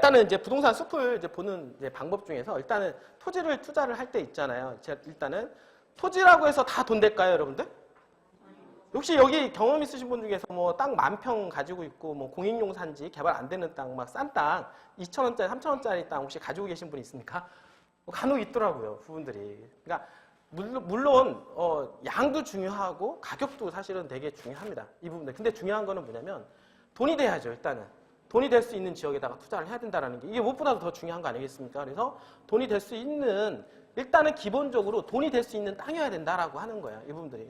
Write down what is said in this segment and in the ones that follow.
일단은 이제 부동산 숲을 이제 보는 이제 방법 중에서 일단은 토지를 투자를 할 때 있잖아요. 일단은 토지라고 해서 다 돈 될까요, 여러분들? 혹시 여기 경험 있으신 분 중에서 뭐 땅 10,000평 가지고 있고 뭐 공인용 산지 개발 안 되는 땅 막 싼 땅 2,000원짜리 3,000원짜리 땅 혹시 가지고 계신 분 있습니까? 간혹 있더라고요, 그분들이. 그러니까 물론 양도 중요하고 가격도 사실은 되게 중요합니다, 이 부분들. 근데 중요한 거는 뭐냐면 돈이 돼야죠. 일단은 돈이 될 수 있는 지역에다가 투자를 해야 된다는 게 이게 무엇보다도 더 중요한 거 아니겠습니까? 그래서 돈이 될 수 있는, 일단은 기본적으로 돈이 될 수 있는 땅이어야 된다라고 하는 거예요, 이 부분들이.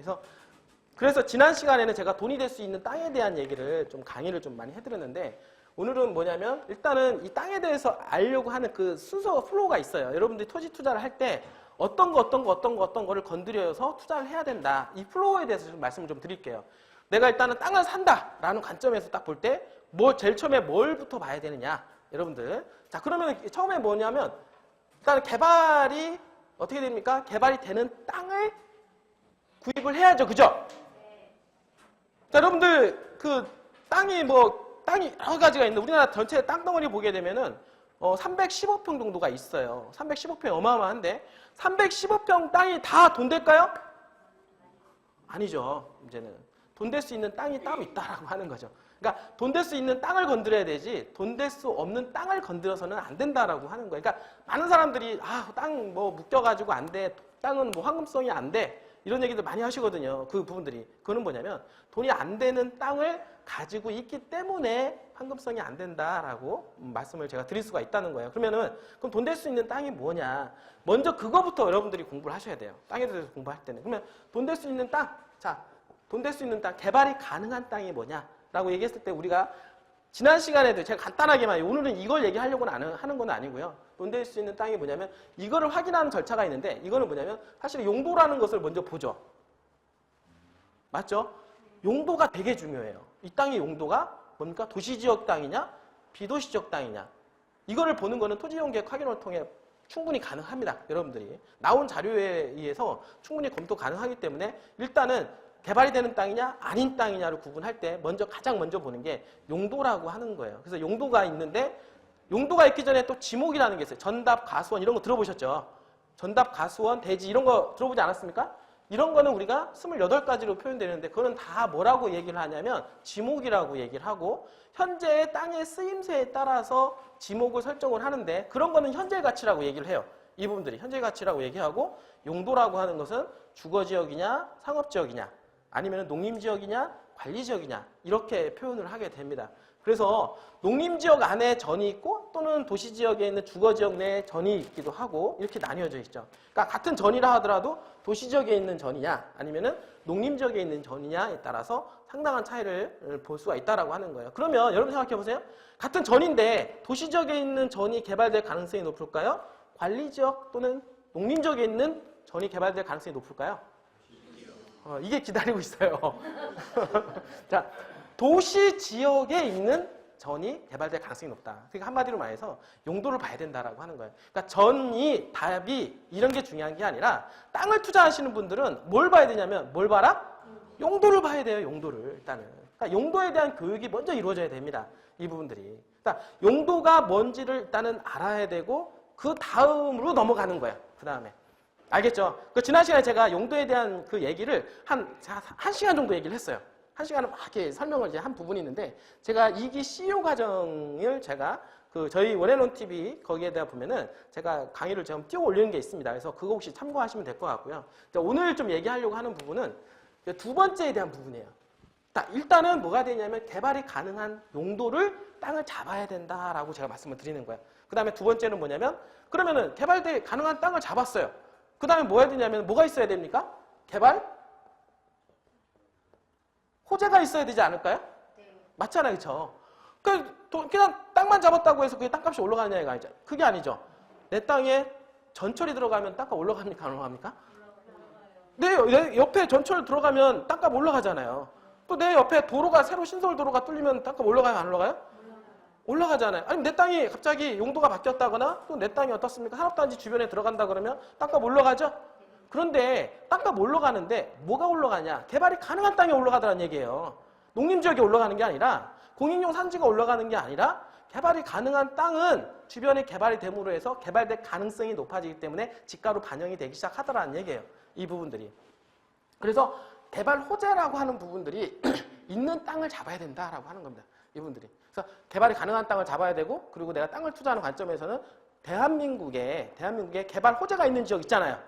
그래서 지난 시간에는 제가 돈이 될 수 있는 땅에 대한 얘기를 좀 강의를 좀 많이 해드렸는데, 오늘은 뭐냐면 일단은 이 땅에 대해서 알려고 하는 그 순서, 플로우가 있어요. 여러분들이 토지 투자를 할 때 어떤 거를 건드려서 투자를 해야 된다. 이 플로우에 대해서 좀 말씀을 좀 드릴게요. 내가 일단은 땅을 산다라는 관점에서 딱 볼 때 제일 처음에 뭘부터 봐야 되느냐, 여러분들. 자, 그러면 처음에 뭐냐면 일단 개발이 어떻게 됩니까? 개발이 되는 땅을 구입을 해야죠, 그죠? 자, 여러분들 그 땅이 여러 가지가 있는데 우리나라 전체 땅덩어리 보게 되면은 315평 정도가 있어요. 315평 어마어마한데 315평 땅이 다 돈 될까요? 아니죠. 이제는 돈 될 수 있는 땅이 따로 있다라고 하는 거죠. 그러니까 돈 될 수 있는 땅을 건드려야 되지 돈 될 수 없는 땅을 건드려서는 안 된다라고 하는 거예요. 그러니까 많은 사람들이 땅 뭐 묶여가지고 안 돼, 땅은 뭐 황금성이 안 돼, 이런 얘기들 많이 하시거든요. 그 부분들이. 그거는 뭐냐면 돈이 안 되는 땅을 가지고 있기 때문에 황금성이 안 된다라고 말씀을 제가 드릴 수가 있다는 거예요. 그러면 돈 될 수 있는 땅이 뭐냐? 먼저 그거부터 여러분들이 공부를 하셔야 돼요. 땅에 대해서 공부할 때는. 그러면 돈 될 수 있는 땅. 자, 돈 될 수 있는 땅, 개발이 가능한 땅이 뭐냐라고 얘기했을 때 우리가 지난 시간에도 제가 간단하게만, 오늘은 이걸 얘기하려고 하는 건 아니고요. 돈 될 수 있는 땅이 뭐냐면 이거를 확인하는 절차가 있는데, 이거는 뭐냐면 사실 용도라는 것을 먼저 보죠. 맞죠? 용도가 되게 중요해요. 이 땅의 용도가 뭡니까? 도시지역 땅이냐 비도시지역 땅이냐, 이거를 보는 거는 토지이용계획 확인을 통해 충분히 가능합니다. 여러분들이 나온 자료에 의해서 충분히 검토 가능하기 때문에 일단은 개발이 되는 땅이냐 아닌 땅이냐를 구분할 때 가장 먼저 보는 게 용도라고 하는 거예요. 그래서 용도가 있는데, 용도가 있기 전에 또 지목이라는 게 있어요. 전답, 가수원 이런 거 들어보셨죠? 전답, 가수원, 대지 이런 거 들어보지 않았습니까? 이런 거는 우리가 28가지로 표현되는데 그거는 다 뭐라고 얘기를 하냐면 지목이라고 얘기를 하고, 현재의 땅의 쓰임새에 따라서 지목을 설정을 하는데 그런 거는 현재 가치라고 얘기를 해요. 이 부분들이 현재 가치라고 얘기하고, 용도라고 하는 것은 주거지역이냐 상업지역이냐 아니면 농림지역이냐 관리지역이냐 이렇게 표현을 하게 됩니다. 그래서 농림지역 안에 전이 있고 또는 도시지역에 있는 주거지역 내에 전이 있기도 하고 이렇게 나뉘어져 있죠. 그러니까 같은 전이라 하더라도 도시지역에 있는 전이냐 아니면은 농림지역에 있는 전이냐에 따라서 상당한 차이를 볼 수가 있다라고 하는 거예요. 그러면 여러분 생각해 보세요. 같은 전인데 도시지역에 있는 전이 개발될 가능성이 높을까요? 관리지역 또는 농림지역에 있는 전이 개발될 가능성이 높을까요? 이게 기다리고 있어요. 자, 도시 지역에 있는 전이 개발될 가능성이 높다. 그러니까 한마디로 말해서 용도를 봐야 된다라고 하는 거예요. 그러니까 전이, 답이 이런 게 중요한 게 아니라 땅을 투자하시는 분들은 뭘 봐야 되냐면 뭘 봐라? 용도를 봐야 돼요. 용도를 일단은. 그러니까 용도에 대한 교육이 먼저 이루어져야 됩니다. 이 부분들이. 그러니까 용도가 뭔지를 일단은 알아야 되고 그 다음으로 넘어가는 거예요. 그 다음에. 알겠죠? 지난 시간에 제가 용도에 대한 그 얘기를 한 시간 정도 얘기를 했어요. 한 시간은 막 이렇게 설명을 이제 한 부분이 있는데, 제가 2기 CEO 과정을 제가 저희 원앤원 TV 거기에 대해 보면은 제가 강의를 좀 띄워 올리는 게 있습니다. 그래서 그거 혹시 참고하시면 될 것 같고요. 오늘 좀 얘기하려고 하는 부분은 두 번째에 대한 부분이에요. 일단은 뭐가 되냐면 개발이 가능한 용도를 땅을 잡아야 된다라고 제가 말씀을 드리는 거예요. 그 다음에 두 번째는 뭐냐면, 그러면은 개발될 가능한 땅을 잡았어요. 그 다음에 뭐 해야 되냐면 뭐가 있어야 됩니까? 개발 호재가 있어야 되지 않을까요? 네. 맞잖아요, 그렇죠? 그냥 땅만 잡았다고 해서 그게 땅값이 올라가느냐 이거 아니죠? 그게 아니죠. 내 땅에 전철이 들어가면 땅값 올라갑니까? 안 올라갑니까? 내 옆에 전철 들어가면 땅값 올라가잖아요. 또 내 옆에 도로가 새로 신설 도로가 뚫리면 땅값 올라가요, 안 올라가요? 올라가잖아요. 아니면 내 땅이 갑자기 용도가 바뀌었다거나 또 내 땅이 어떻습니까? 산업단지 주변에 들어간다 그러면 땅값 올라가죠? 그런데 땅값 올라가는데 뭐가 올라가냐? 개발이 가능한 땅이 올라가더라는 얘기예요. 농림지역이 올라가는 게 아니라 공인용 산지가 올라가는 게 아니라 개발이 가능한 땅은 주변에 개발이 됨으로 해서 개발될 가능성이 높아지기 때문에 지가로 반영이 되기 시작하더라는 얘기예요. 이 부분들이. 그래서 개발 호재라고 하는 부분들이 있는 땅을 잡아야 된다라고 하는 겁니다. 이분들이. 그래서 개발이 가능한 땅을 잡아야 되고, 그리고 내가 땅을 투자하는 관점에서는 대한민국에 개발 호재가 있는 지역 있잖아요.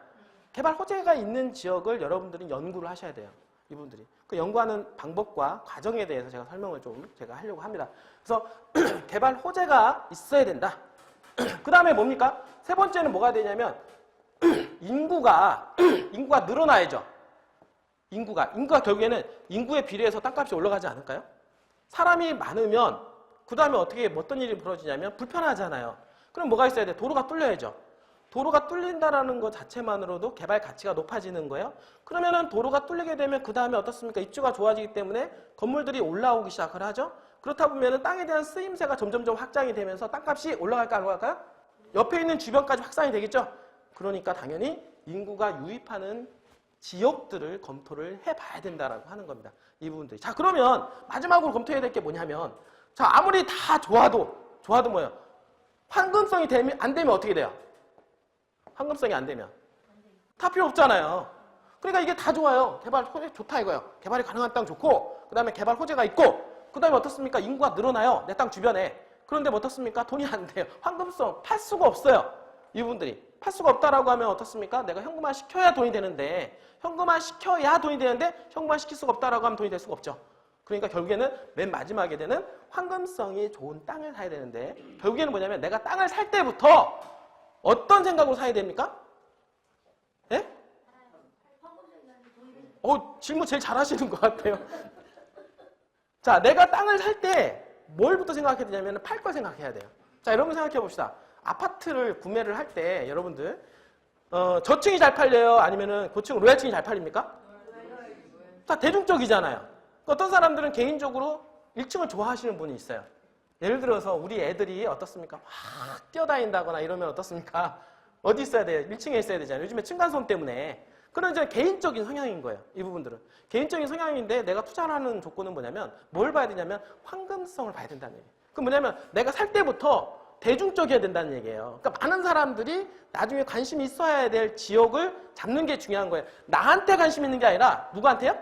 개발 호재가 있는 지역을 여러분들은 연구를 하셔야 돼요. 이분들이. 그 연구하는 방법과 과정에 대해서 제가 설명을 좀 제가 하려고 합니다. 그래서 개발 호재가 있어야 된다. 그 다음에 뭡니까? 세 번째는 뭐가 되냐면 인구가 늘어나야죠. 인구가 결국에는 인구에 비례해서 땅값이 올라가지 않을까요? 사람이 많으면 그 다음에 어떤 일이 벌어지냐면 불편하잖아요. 그럼 뭐가 있어야 돼? 도로가 뚫려야죠. 도로가 뚫린다라는 것 자체만으로도 개발 가치가 높아지는 거예요. 그러면은 도로가 뚫리게 되면 그 다음에 어떻습니까? 입주가 좋아지기 때문에 건물들이 올라오기 시작을 하죠. 그렇다 보면은 땅에 대한 쓰임새가 점점점 확장이 되면서 땅값이 올라갈까 안 올라갈까요? 옆에 있는 주변까지 확산이 되겠죠. 그러니까 당연히 인구가 유입하는 지역들을 검토를 해봐야 된다라고 하는 겁니다. 이 부분들이. 자, 그러면 마지막으로 검토해야 될 게 뭐냐면, 자, 아무리 다 좋아도 뭐예요? 황금성이 안 되면 어떻게 돼요? 황금성이 안 되면 다 필요 없잖아요. 그러니까 이게 다 좋아요. 개발 호재 좋다 이거예요. 개발이 가능한 땅 좋고, 그 다음에 개발 호재가 있고, 그 다음에 어떻습니까? 인구가 늘어나요. 내 땅 주변에. 그런데 뭐 어떻습니까? 돈이 안 돼요. 황금성 팔 수가 없어요. 이분들이. 팔 수가 없다라고 하면 어떻습니까? 내가 현금화 시켜야 돈이 되는데, 현금화 시킬 수가 없다라고 하면 돈이 될 수가 없죠. 그러니까 결국에는 맨 마지막에 되는 황금성이 좋은 땅을 사야 되는데, 결국에는 뭐냐면 내가 땅을 살 때부터 어떤 생각으로 사야 됩니까? 예? 질문 제일 잘하시는 것 같아요. 자, 내가 땅을 살 때 뭘부터 생각해야 되냐면 팔 걸 생각해야 돼요. 자, 여러분 생각해 봅시다. 아파트를 구매를 할 때 여러분들 저층이 잘 팔려요? 아니면은 고층 로얄층이 잘 팔립니까? 다 대중적이잖아요. 어떤 사람들은 개인적으로 1층을 좋아하시는 분이 있어요. 예를 들어서 우리 애들이 어떻습니까? 막 뛰어다닌다거나 이러면 어떻습니까? 어디 있어야 돼요? 1층에 있어야 되잖아요. 요즘에 층간소음 때문에. 그런 이제 개인적인 성향인 거예요. 이 부분들은. 개인적인 성향인데 내가 투자를 하는 조건은 뭐냐면 뭘 봐야 되냐면 황금성을 봐야 된다는 얘기예요. 그 뭐냐면 내가 살 때부터 대중적이어야 된다는 얘기예요. 그러니까 많은 사람들이 나중에 관심이 있어야 될 지역을 잡는 게 중요한 거예요. 나한테 관심 있는 게 아니라 누구한테요?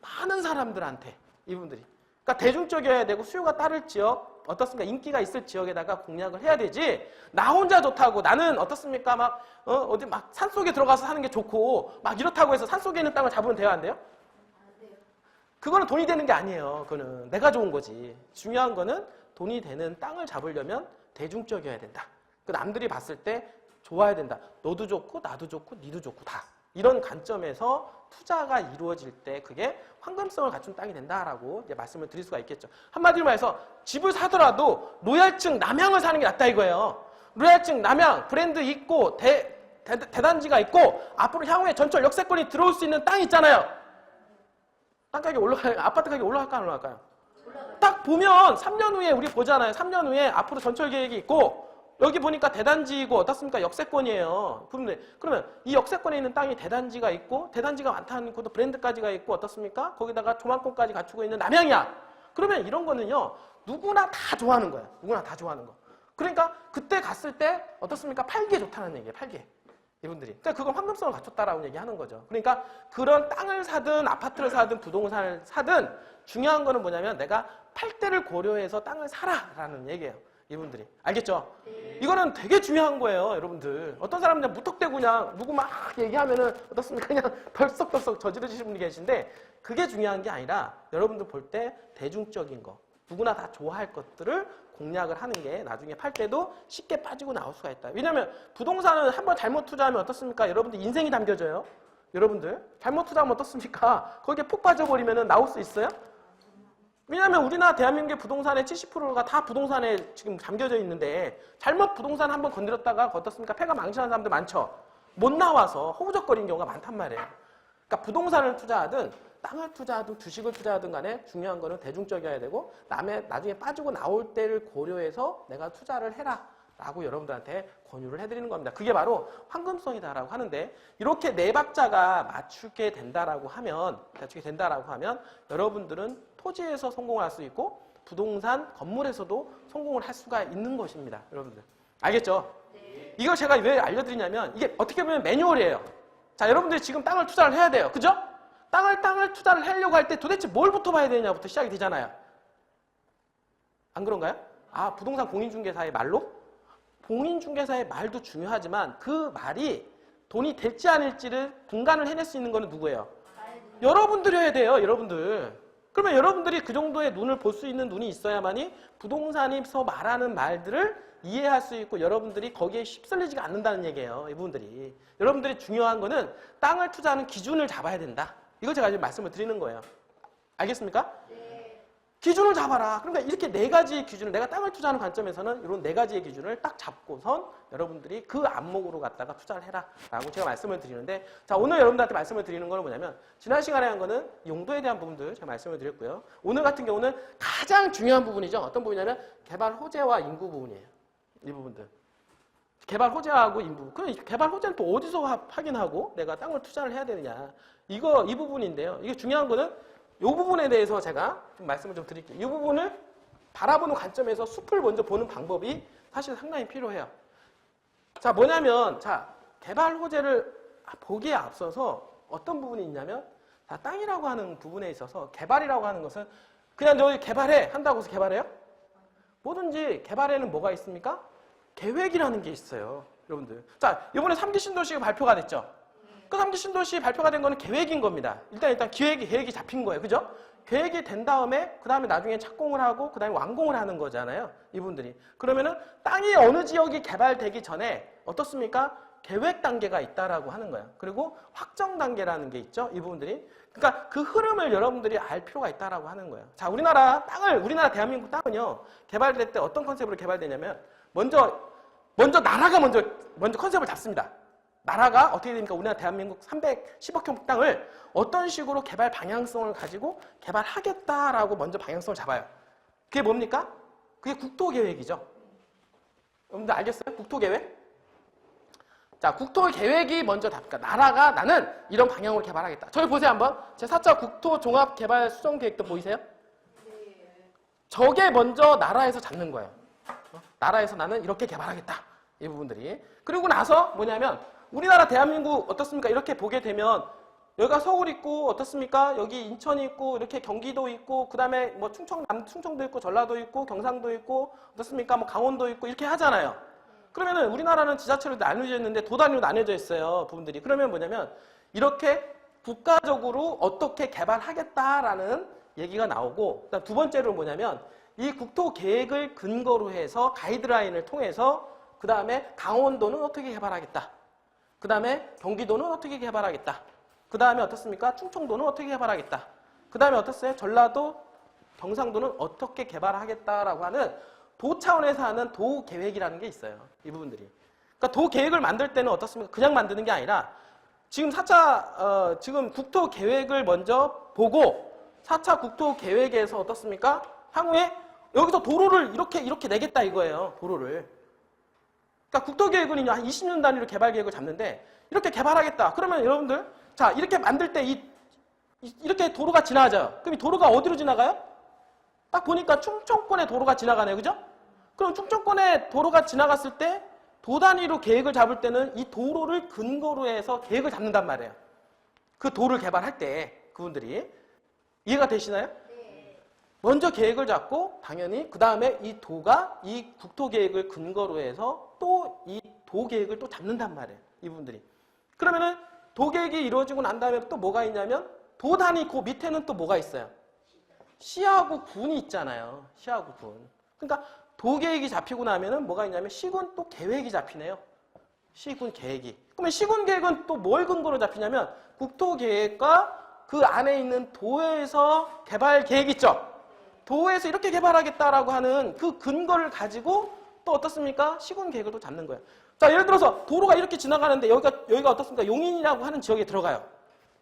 많은 사람들한테. 이분들이. 그러니까 대중적이어야 되고 수요가 따를 지역, 어떻습니까? 인기가 있을 지역에다가 공략을 해야 되지. 나 혼자 좋다고 나는 어떻습니까? 어디 산속에 들어가서 사는 게 좋고 막 이렇다고 해서 산속에 있는 땅을 잡으면 돼요, 안 돼요? 그거는 돈이 되는 게 아니에요. 그거는 내가 좋은 거지. 중요한 거는 돈이 되는 땅을 잡으려면 대중적이어야 된다. 그 남들이 봤을 때 좋아야 된다. 너도 좋고 나도 좋고 니도 좋고 다. 이런 관점에서 투자가 이루어질 때 그게 황금성을 갖춘 땅이 된다라고 이제 말씀을 드릴 수가 있겠죠. 한마디로 말해서 집을 사더라도 로얄층 남향을 사는 게 낫다 이거예요. 로얄층 남향 브랜드 있고 대단지가 있고 앞으로 향후에 전철 역세권이 들어올 수 있는 땅이 있잖아요. 땅가격이 아파트 가격이 올라갈까 안 올라갈까요? 딱 보면 3년 후에 우리 보잖아요. 3년 후에 앞으로 전철 계획이 있고 여기 보니까 대단지이고 어떻습니까? 역세권이에요. 그러면 이 역세권에 있는 땅이 대단지가 있고 대단지가 많다는 것도 브랜드까지가 있고 어떻습니까? 거기다가 조망권까지 갖추고 있는 남향이야. 그러면 이런 거는요. 누구나 다 좋아하는 거예요. 누구나 다 좋아하는 거. 그러니까 그때 갔을 때 어떻습니까? 팔기에 좋다는 얘기예요. 팔기에. 이분들이. 그러니까 그건 황금성을 갖췄다라고 얘기하는 거죠. 그러니까 그런 땅을 사든 아파트를 사든 부동산을 사든 중요한 거는 뭐냐면 내가 팔 때를 고려해서 땅을 사라라는 얘기예요. 이분들이. 알겠죠? 네. 이거는 되게 중요한 거예요, 여러분들. 어떤 사람은 그냥 무턱대고 그냥 누구 막 얘기하면은 어떻습니까? 그냥 덜썩덜썩 저지르시는 분이 계신데 그게 중요한 게 아니라 여러분들 볼 때 대중적인 거, 누구나 다 좋아할 것들을 공략을 하는 게 나중에 팔 때도 쉽게 빠지고 나올 수가 있다. 왜냐하면 부동산은 한번 잘못 투자하면 어떻습니까? 여러분들 인생이 담겨져요. 여러분들 잘못 투자하면 어떻습니까? 거기에 푹 빠져버리면 나올 수 있어요? 왜냐하면 우리나라 대한민국의 부동산의 70%가 다 부동산에 지금 잠겨져 있는데 잘못 부동산 한번 건드렸다가 어떻습니까? 폐가 망신하는 사람들 많죠. 못 나와서 허우적거리는 경우가 많단 말이에요. 그러니까 부동산을 투자하든 땅을 투자하든 주식을 투자하든 간에 중요한 거는 대중적이어야 되고 나중에 빠지고 나올 때를 고려해서 내가 투자를 해라 라고 여러분들한테 권유를 해드리는 겁니다. 그게 바로 황금성이다라고 하는데 이렇게 네 박자가 맞추게 된다라고 하면 여러분들은 토지에서 성공을 할 수 있고 부동산 건물에서도 성공을 할 수가 있는 것입니다. 여러분들. 알겠죠? 네. 이걸 제가 왜 알려드리냐면 이게 어떻게 보면 매뉴얼이에요. 자, 여러분들이 지금 땅을 투자를 해야 돼요. 그죠? 땅을 투자를 하려고 할 때 도대체 뭘부터 봐야 되냐부터 시작이 되잖아요. 안 그런가요? 아, 부동산 공인중개사의 말로? 공인중개사의 말도 중요하지만 그 말이 돈이 될지 아닐지를 분간을 해낼 수 있는 거는 누구예요? 여러분들이 해야 돼요. 여러분들. 그러면 여러분들이 그 정도의 눈을 볼 수 있는 눈이 있어야만이 부동산에서 말하는 말들을 이해할 수 있고 여러분들이 거기에 휩쓸리지가 않는다는 얘기예요. 이분들이. 여러분들이 중요한 거는 땅을 투자하는 기준을 잡아야 된다. 이걸 제가 지금 말씀을 드리는 거예요. 알겠습니까? 네. 기준을 잡아라. 그러니까 이렇게 네 가지의 기준을 내가 땅을 투자하는 관점에서는 이런 네 가지의 기준을 딱 잡고선 여러분들이 그 안목으로 갖다가 투자를 해라 라고 제가 말씀을 드리는데 자 오늘 여러분들한테 말씀을 드리는 건 뭐냐면 지난 시간에 한 거는 용도에 대한 부분들 제가 말씀을 드렸고요. 오늘 같은 경우는 가장 중요한 부분이죠. 어떤 부분이냐면 개발 호재와 인구 부분이에요. 이 부분들. 개발 호재하고 인부. 그럼 개발 호재는 또 어디서 확인하고 내가 땅을 투자를 해야 되느냐. 이 부분인데요. 이게 중요한 거는 이 부분에 대해서 제가 좀 말씀을 좀 드릴게요. 이 부분을 바라보는 관점에서 숲을 먼저 보는 방법이 사실 상당히 필요해요. 자, 뭐냐면, 자, 개발 호재를 보기에 앞서서 어떤 부분이 있냐면, 자, 땅이라고 하는 부분에 있어서 개발이라고 하는 것은 그냥 너희 개발해. 한다고 해서 개발해요? 뭐든지 개발에는 뭐가 있습니까? 계획이라는 게 있어요. 여러분들. 자, 이번에 3기 신도시가 발표가 됐죠? 그 3기 신도시 발표가 된 거는 계획인 겁니다. 일단 계획이 잡힌 거예요. 그죠? 계획이 된 다음에, 그 다음에 나중에 착공을 하고, 그 다음에 완공을 하는 거잖아요. 이분들이. 그러면은 땅이 어느 지역이 개발되기 전에 어떻습니까? 계획 단계가 있다라고 하는 거예요. 그리고 확정 단계라는 게 있죠. 이 부분들이. 그러니까 그 흐름을 여러분들이 알 필요가 있다라고 하는 거예요. 자, 우리나라 대한민국 땅은요, 개발될 때 어떤 컨셉으로 개발되냐면, 먼저 나라가 먼저 컨셉을 잡습니다. 나라가 어떻게 됩니까? 우리나라 대한민국 310억 평 땅을 어떤 식으로 개발 방향성을 가지고 개발하겠다라고 먼저 방향성을 잡아요. 그게 뭡니까? 그게 국토계획이죠. 여러분들 알겠어요? 국토계획? 자, 국토계획이 먼저 답니까? 나라가 나는 이런 방향으로 개발하겠다. 저기 보세요 한번. 제4차 국토종합개발수정계획도 보이세요? 저게 먼저 나라에서 잡는 거예요. 나라에서 나는 이렇게 개발하겠다. 이 부분들이. 그리고 나서 뭐냐면 우리나라 대한민국 어떻습니까? 이렇게 보게 되면 여기가 서울 있고 어떻습니까? 여기 인천이 있고 이렇게 경기도 있고 그다음에 뭐 충청도 있고 전라도 있고 경상도 있고 어떻습니까? 뭐 강원도 있고 이렇게 하잖아요. 그러면은 우리나라는 지자체로 나뉘어져 있는데 도 단위로 나뉘어져 있어요. 부분들이. 그러면 뭐냐면 이렇게 국가적으로 어떻게 개발하겠다라는 얘기가 나오고 그다음 두 번째로 뭐냐면 이 국토계획을 근거로 해서 가이드라인을 통해서 그 다음에 강원도는 어떻게 개발하겠다. 그 다음에 경기도는 어떻게 개발하겠다. 그 다음에 어떻습니까? 충청도는 어떻게 개발하겠다. 그 다음에 어떻어요? 전라도, 경상도는 어떻게 개발하겠다라고 하는 도 차원에서 하는 도계획이라는 게 있어요. 이 부분들이. 그러니까 도계획을 만들 때는 어떻습니까? 그냥 만드는 게 아니라 지금 지금 국토계획을 먼저 보고 4차 국토계획에서 어떻습니까? 향후에 여기서 도로를 이렇게 내겠다 이거예요. 도로를. 그러니까 국토계획은 이제 한 20년 단위로 개발계획을 잡는데 이렇게 개발하겠다. 그러면 여러분들 자 이렇게 만들 때 이렇게 도로가 지나가죠. 그럼 이 도로가 어디로 지나가요? 딱 보니까 충청권에 도로가 지나가네요. 그죠? 그럼 충청권에 도로가 지나갔을 때 도 단위로 계획을 잡을 때는 이 도로를 근거로 해서 계획을 잡는단 말이에요. 그 도를 개발할 때 그분들이. 이해가 되시나요? 먼저 계획을 잡고 당연히 그 다음에 이 도가 이 국토계획을 근거로 해서 또 이 도계획을 또 잡는단 말이에요. 이분들이. 그러면은 도계획이 이루어지고 난 다음에 또 뭐가 있냐면 도 단위 그 밑에는 또 뭐가 있어요? 시하고 군이 있잖아요. 시하고 군. 그러니까 도계획이 잡히고 나면은 뭐가 있냐면 시군 또 계획이 잡히네요. 시군 계획이. 그러면 시군 계획은 또 뭘 근거로 잡히냐면 국토계획과 그 안에 있는 도에서 개발 계획 있죠? 도에서 이렇게 개발하겠다라고 하는 그 근거를 가지고 또 어떻습니까? 시군 계획을 또 잡는 거예요. 자, 예를 들어서 도로가 이렇게 지나가는데 여기가 어떻습니까? 용인이라고 하는 지역에 들어가요.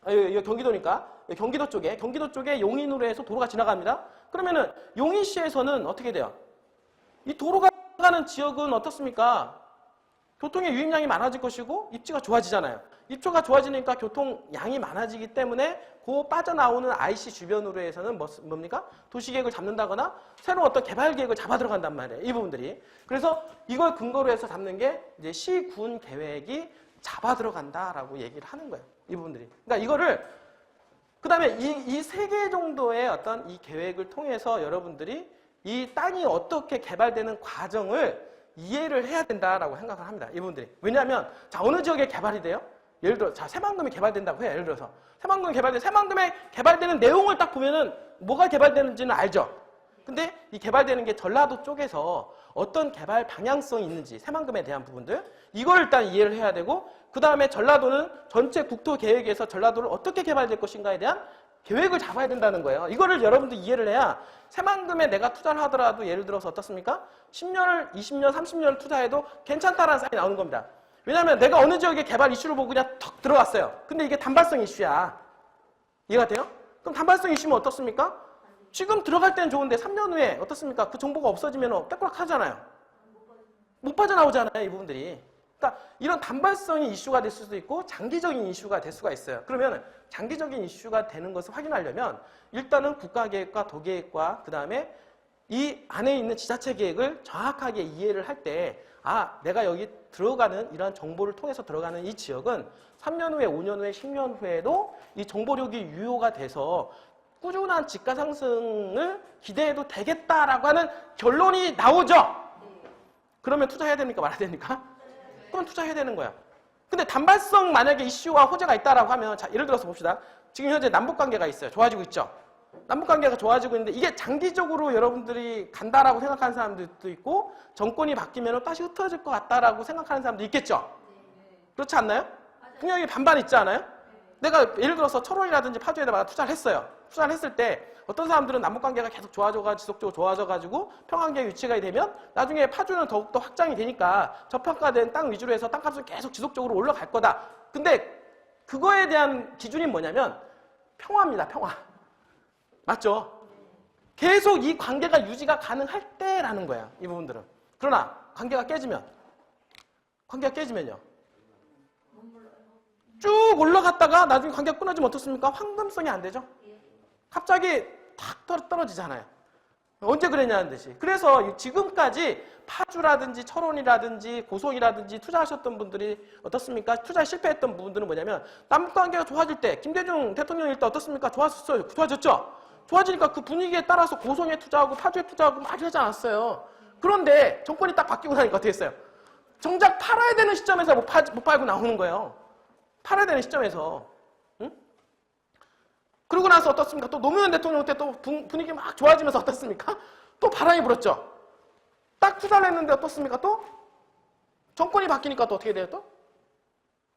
여기 경기도니까. 경기도 쪽에 용인으로 해서 도로가 지나갑니다. 그러면은 용인시에서는 어떻게 돼요? 이 도로가 가는 지역은 어떻습니까? 교통의 유입량이 많아질 것이고 입지가 좋아지잖아요. 입초가 좋아지니까 교통량이 많아지기 때문에 그 빠져나오는 IC 주변으로 해서는 뭡니까? 도시계획을 잡는다거나 새로운 어떤 개발 계획을 잡아 들어간단 말이에요. 이 부분들이. 그래서 이걸 근거로 해서 잡는 게 이제 시군 계획이 잡아 들어간다라고 얘기를 하는 거예요. 이 부분들이. 그러니까 이거를 그 다음에 이 세 개 정도의 어떤 이 계획을 통해서 여러분들이 이 땅이 어떻게 개발되는 과정을 이해를 해야 된다라고 생각을 합니다. 이분들이. 왜냐하면 자 어느 지역에 개발이 돼요? 예를 들어 자 새만금이 개발된다고 해요. 예를 들어서 새만금에 개발되는 내용을 딱 보면은 뭐가 개발되는지는 알죠. 근데 이 개발되는 게 전라도 쪽에서 어떤 개발 방향성이 있는지 새만금에 대한 부분들 이걸 일단 이해를 해야 되고 그 다음에 전라도는 전체 국토 계획에서 전라도를 어떻게 개발될 것인가에 대한 계획을 잡아야 된다는 거예요. 이거를 여러분들 이해를 해야 새만금에 내가 투자를 하더라도 예를 들어서 어떻습니까? 10년을, 20년, 30년을 투자해도 괜찮다라는 사인이 나오는 겁니다. 왜냐하면 내가 어느 지역의 개발 이슈를 보고 그냥 턱 들어갔어요. 근데 이게 단발성 이슈야. 이해가 돼요? 그럼 단발성 이슈면 어떻습니까? 지금 들어갈 때는 좋은데 3년 후에 어떻습니까? 그 정보가 없어지면 빼꾸락 하잖아요. 못 빠져나오잖아요. 이 부분들이. 그러니까 이런 단발성이 이슈가 될 수도 있고 장기적인 이슈가 될 수가 있어요. 그러면 장기적인 이슈가 되는 것을 확인하려면 일단은 국가계획과 도계획과 그 다음에 이 안에 있는 지자체 계획을 정확하게 이해를 할 때 아, 내가 여기 들어가는 이러한 정보를 통해서 들어가는 이 지역은 3년 후에, 5년 후에, 10년 후에도 이 정보력이 유효가 돼서 꾸준한 집가 상승을 기대해도 되겠다라고 하는 결론이 나오죠. 그러면 투자해야 됩니까? 말아야 됩니까? 그럼 투자해야 되는 거야. 근데 단발성 만약에 이슈와 호재가 있다라고 하면 자 예를 들어서 봅시다. 지금 현재 남북관계가 있어요. 좋아지고 있죠. 남북관계가 좋아지고 있는데 이게 장기적으로 여러분들이 간다라고 생각하는 사람들도 있고 정권이 바뀌면 다시 흩어질 것 같다라고 생각하는 사람도 있겠죠. 그렇지 않나요? 분명히 반반 있지 않아요? 내가 예를 들어서 철원이라든지 파주에다가 투자를 했어요. 투자를 했을 때 어떤 사람들은 남북관계가 계속 좋아져가지고 지속적으로 좋아져가지고 평안계획 유치가 되면 나중에 파주는 더욱더 확장이 되니까 저평가된 땅 위주로 해서 땅값은 계속 지속적으로 올라갈 거다. 근데 그거에 대한 기준이 뭐냐면 평화입니다. 평화. 맞죠? 계속 이 관계가 유지가 가능할 때라는 거야. 이 부분들은. 그러나 관계가 깨지면요. 쭉 올라갔다가 나중에 관계가 끊어지면 어떻습니까? 황금성이 안 되죠? 갑자기 탁 떨어지잖아요. 언제 그랬냐는 듯이. 그래서 지금까지 파주라든지 철원이라든지 고성이라든지 투자하셨던 분들이 어떻습니까? 투자에 실패했던 부분들은 뭐냐면 남북관계가 좋아질 때 김대중 대통령일 때 어떻습니까? 좋았었어요. 좋아졌죠? 좋아지니까 그 분위기에 따라서 고성에 투자하고 파주에 투자하고 많이 하지 않았어요. 그런데 정권이 딱 바뀌고 나니까 어떻게 했어요? 정작 팔아야 되는 시점에서 못 팔고 나오는 거예요. 팔아야 되는 시점에서. 응? 그러고 나서 어떻습니까? 또 노무현 대통령 때 또 분위기 막 좋아지면서 어떻습니까? 또 바람이 불었죠. 딱 투자를 했는데 어떻습니까? 또 정권이 바뀌니까 또 어떻게 돼요?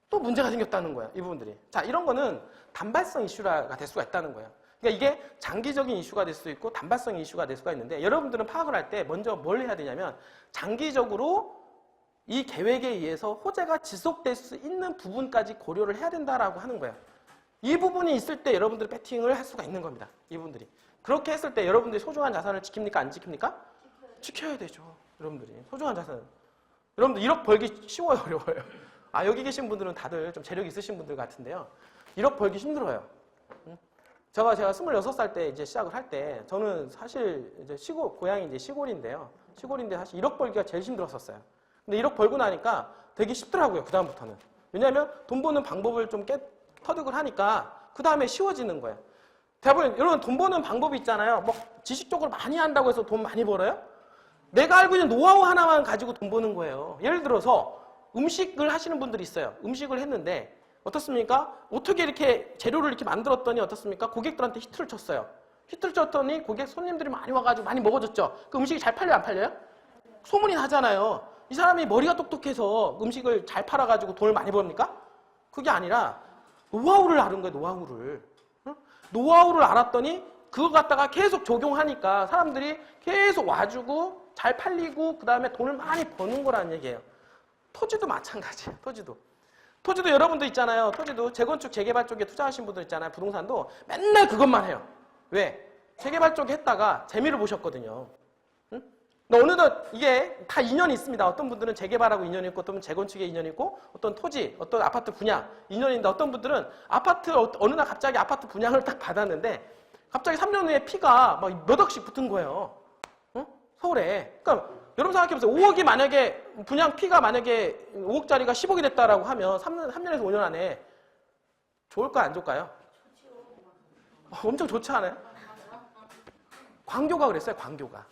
또 문제가 생겼다는 거야. 이 부분들이. 자, 이런 거는 단발성 이슈가 될 수가 있다는 거예요. 그러니까 이게 장기적인 이슈가 될 수 있고 단발성 이슈가 될 수가 있는데 여러분들은 파악을 할 때 먼저 뭘 해야 되냐면 장기적으로 이 계획에 의해서 호재가 지속될 수 있는 부분까지 고려를 해야 된다라고 하는 거예요. 이 부분이 있을 때 여러분들이 배팅을 할 수가 있는 겁니다. 이분들이. 그렇게 했을 때 여러분들이 소중한 자산을 지킵니까? 안 지킵니까? 지켜야 되죠. 여러분들이. 소중한 자산. 여러분들 1억 벌기 쉬워요? 어려워요? 아, 여기 계신 분들은 다들 좀 재력 있으신 분들 같은데요. 1억 벌기 힘들어요. 제가 26살 때 이제 시작을 할 때 저는 사실 이제 고향이 이제 시골인데요. 시골인데 사실 1억 벌기가 제일 힘들었었어요. 근데 1억 벌고 나니까 되게 쉽더라고요. 그다음부터는. 왜냐하면 돈 버는 방법을 좀 터득을 하니까 그 다음에 쉬워지는 거예요. 대부분 여러분 돈 버는 방법이 있잖아요. 뭐 지식적으로 많이 한다고 해서 돈 많이 벌어요? 내가 알고 있는 노하우 하나만 가지고 돈 버는 거예요. 예를 들어서 음식을 하시는 분들이 있어요. 음식을 했는데 어떻습니까? 어떻게 이렇게 재료를 이렇게 만들었더니 어떻습니까? 고객들한테 히트를 쳤어요. 히트를 쳤더니 손님들이 많이 와가지고 많이 먹어줬죠. 그 음식이 잘 팔려요? 안 팔려요? 소문이 나잖아요. 이 사람이 머리가 똑똑해서 음식을 잘 팔아가지고 돈을 많이 벌입니까? 그게 아니라 노하우를 아는 거예요. 노하우를. 응? 노하우를 알았더니 그거 갖다가 계속 적용하니까 사람들이 계속 와주고 잘 팔리고 그 다음에 돈을 많이 버는 거라는 얘기예요. 토지도 마찬가지예요. 토지도 여러분도 있잖아요. 토지도 재건축, 재개발 쪽에 투자하신 분들 있잖아요. 부동산도 맨날 그것만 해요. 왜? 재개발 쪽에 했다가 재미를 보셨거든요. 응? 근데 어느덧 이게 다 인연이 있습니다. 어떤 분들은 재개발하고 인연이 있고, 어떤 분은 재건축에 인연이 있고, 어떤 토지, 어떤 아파트 분양 인연이 있는데, 어떤 분들은 아파트 어느 날 갑자기 아파트 분양을 딱 받았는데 갑자기 3년 후에 피가 막 몇 억씩 붙은 거예요. 서울에. 그러니까 여러분 생각해보세요. 5억이 만약에 분양 피가 만약에 5억짜리가 10억이 됐다라고 하면 3년에서 5년 안에 좋을까요? 안 좋을까요? 엄청 좋지 않아요? 광교가 그랬어요. 광교가.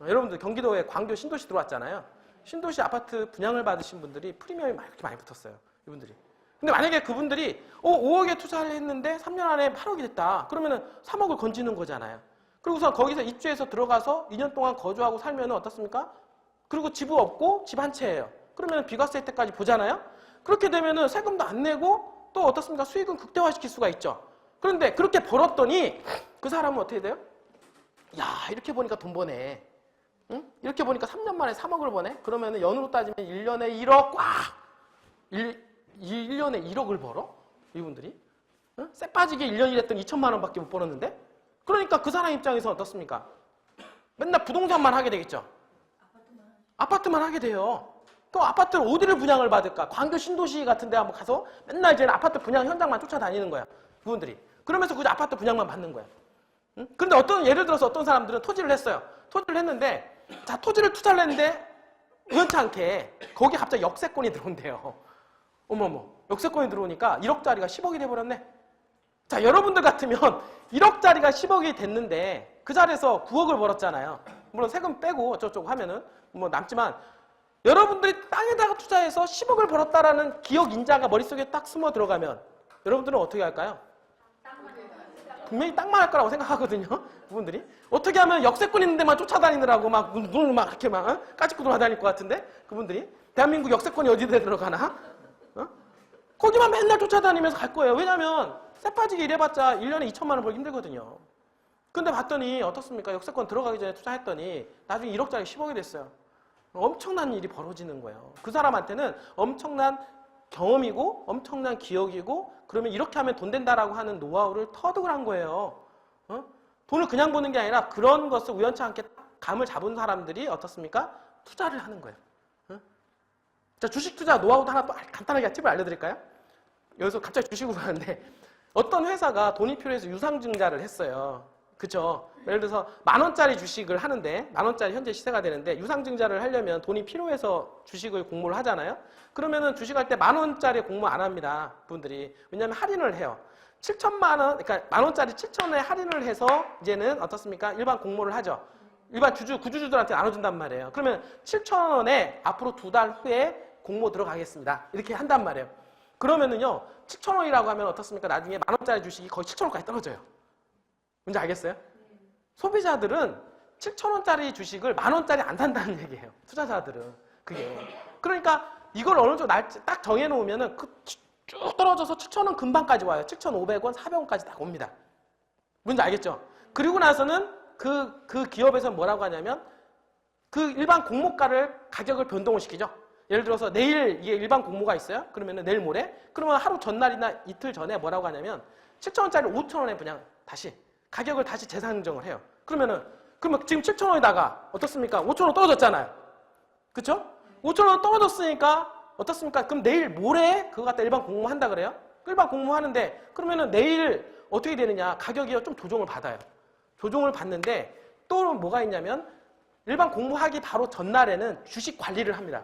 여러분들 경기도에 광교 신도시 들어왔잖아요. 신도시 아파트 분양을 받으신 분들이 프리미엄이 이렇게 많이 붙었어요. 이분들이. 근데 만약에 그분들이 5억에 투자를 했는데 3년 안에 8억이 됐다. 그러면은 3억을 건지는 거잖아요. 그리고서 거기서 입주해서 들어가서 2년 동안 거주하고 살면 어떻습니까? 그리고 집은 없고 집 한 채예요. 그러면 비과세 때까지 보잖아요. 그렇게 되면은 세금도 안 내고 또 어떻습니까? 수익은 극대화시킬 수가 있죠. 그런데 그렇게 벌었더니 그 사람은 어떻게 돼요? 야, 이렇게 보니까 돈 버네. 응? 이렇게 보니까 3년 만에 3억을 버네? 그러면은 연으로 따지면 1년에 1억 꽉! 1년에 1억을 벌어? 이분들이? 응? 쎄 빠지게 1년 일했더니 2천만 원밖에 못 벌었는데? 그러니까 그 사람 입장에서 어떻습니까? 맨날 부동산만 하게 되겠죠? 아파트만 하게 돼요. 그럼 아파트를 어디를 분양을 받을까? 광교 신도시 같은 데 한번 가서 맨날 이제 아파트 분양 현장만 쫓아다니는 거야. 그분들이. 그러면서 그 아파트 분양만 받는 거야. 응? 근데 예를 들어서 어떤 사람들은 토지를 했어요. 토지를 했는데, 자, 토지를 투자를 했는데, 우연치 않게 거기에 갑자기 역세권이 들어온대요. 어머머, 역세권이 들어오니까 1억짜리가 10억이 돼버렸네. 자, 여러분들 같으면 1억짜리가 10억이 됐는데 그 자리에서 9억을 벌었잖아요. 물론 세금 빼고 어쩌고저쩌고 하면은 뭐 남지만 여러분들이 땅에다가 투자해서 10억을 벌었다라는 기억 인자가 머릿속에 딱 숨어 들어가면 여러분들은 어떻게 할까요? 분명히 땅만 할 거라고 생각하거든요. 그분들이. 어떻게 하면 역세권 있는 데만 쫓아다니느라고 막 눈을 막 이렇게 막 까짓고 돌아다닐 것 같은데 그분들이. 대한민국 역세권이 어디에 들어가나? 거기만 맨날 쫓아다니면서 갈 거예요. 왜냐면 쎄 빠지게 일해봤자 1년에 2천만 원 벌기 힘들거든요. 근데 봤더니 어떻습니까? 역세권 들어가기 전에 투자했더니 나중에 1억짜리 10억이 됐어요. 엄청난 일이 벌어지는 거예요. 그 사람한테는 엄청난 경험이고 엄청난 기억이고 그러면 이렇게 하면 돈 된다라고 하는 노하우를 터득을 한 거예요. 돈을 그냥 버는 게 아니라 그런 것을 우연치 않게 감을 잡은 사람들이 어떻습니까? 투자를 하는 거예요. 자, 주식 투자 노하우도 하나 또 간단하게 팁을 알려드릴까요? 여기서 갑자기 주식으로 가는데 어떤 회사가 돈이 필요해서 유상증자를 했어요. 그쵸? 예를 들어서 10,000원짜리 주식을 하는데 10,000원짜리 현재 시세가 되는데 유상증자를 하려면 돈이 필요해서 주식을 공모를 하잖아요. 그러면은 주식할 때 10,000원짜리 공모 안 합니다. 분들이. 왜냐하면 할인을 해요. 7천만 원, 그러니까 10,000원짜리 7,000원에 할인을 해서 이제는 어떻습니까? 일반 공모를 하죠. 일반 구주주들한테 나눠준단 말이에요. 그러면 7,000원에 앞으로 2달 후에 공모 들어가겠습니다. 이렇게 한단 말이에요. 그러면은요, 7,000원이라고 하면 어떻습니까? 나중에 10,000원짜리 주식이 거의 7,000원까지 떨어져요. 뭔지 알겠어요? 소비자들은 7,000원짜리 주식을 10,000원짜리 안 산다는 얘기예요. 투자자들은. 그게. 그러니까 이걸 어느 정도 딱 정해놓으면은 쭉 떨어져서 7,000원 금방까지 와요. 7,500원, 400원까지 딱 옵니다. 뭔지 알겠죠? 그리고 나서는 그 기업에서는 뭐라고 하냐면 그 일반 공모가를 가격을 변동을 시키죠. 예를 들어서 내일 이게 일반 공모가 있어요. 그러면은 내일 모레. 그러면 하루 전날이나 이틀 전에 뭐라고 하냐면 7,000원짜리 5,000원에 그냥 다시 가격을 다시 재산정을 해요. 그러면 지금 7,000원에다가 어떻습니까? 5,000원 떨어졌잖아요. 그쵸? 5,000원 떨어졌으니까 어떻습니까? 그럼 내일 모레 그거 갖다 일반 공모한다 그래요? 일반 공모하는데 그러면은 내일 어떻게 되느냐? 가격이 좀 조정을 받아요. 조정을 받는데 또 뭐가 있냐면 일반 공모하기 바로 전날에는 주식 관리를 합니다.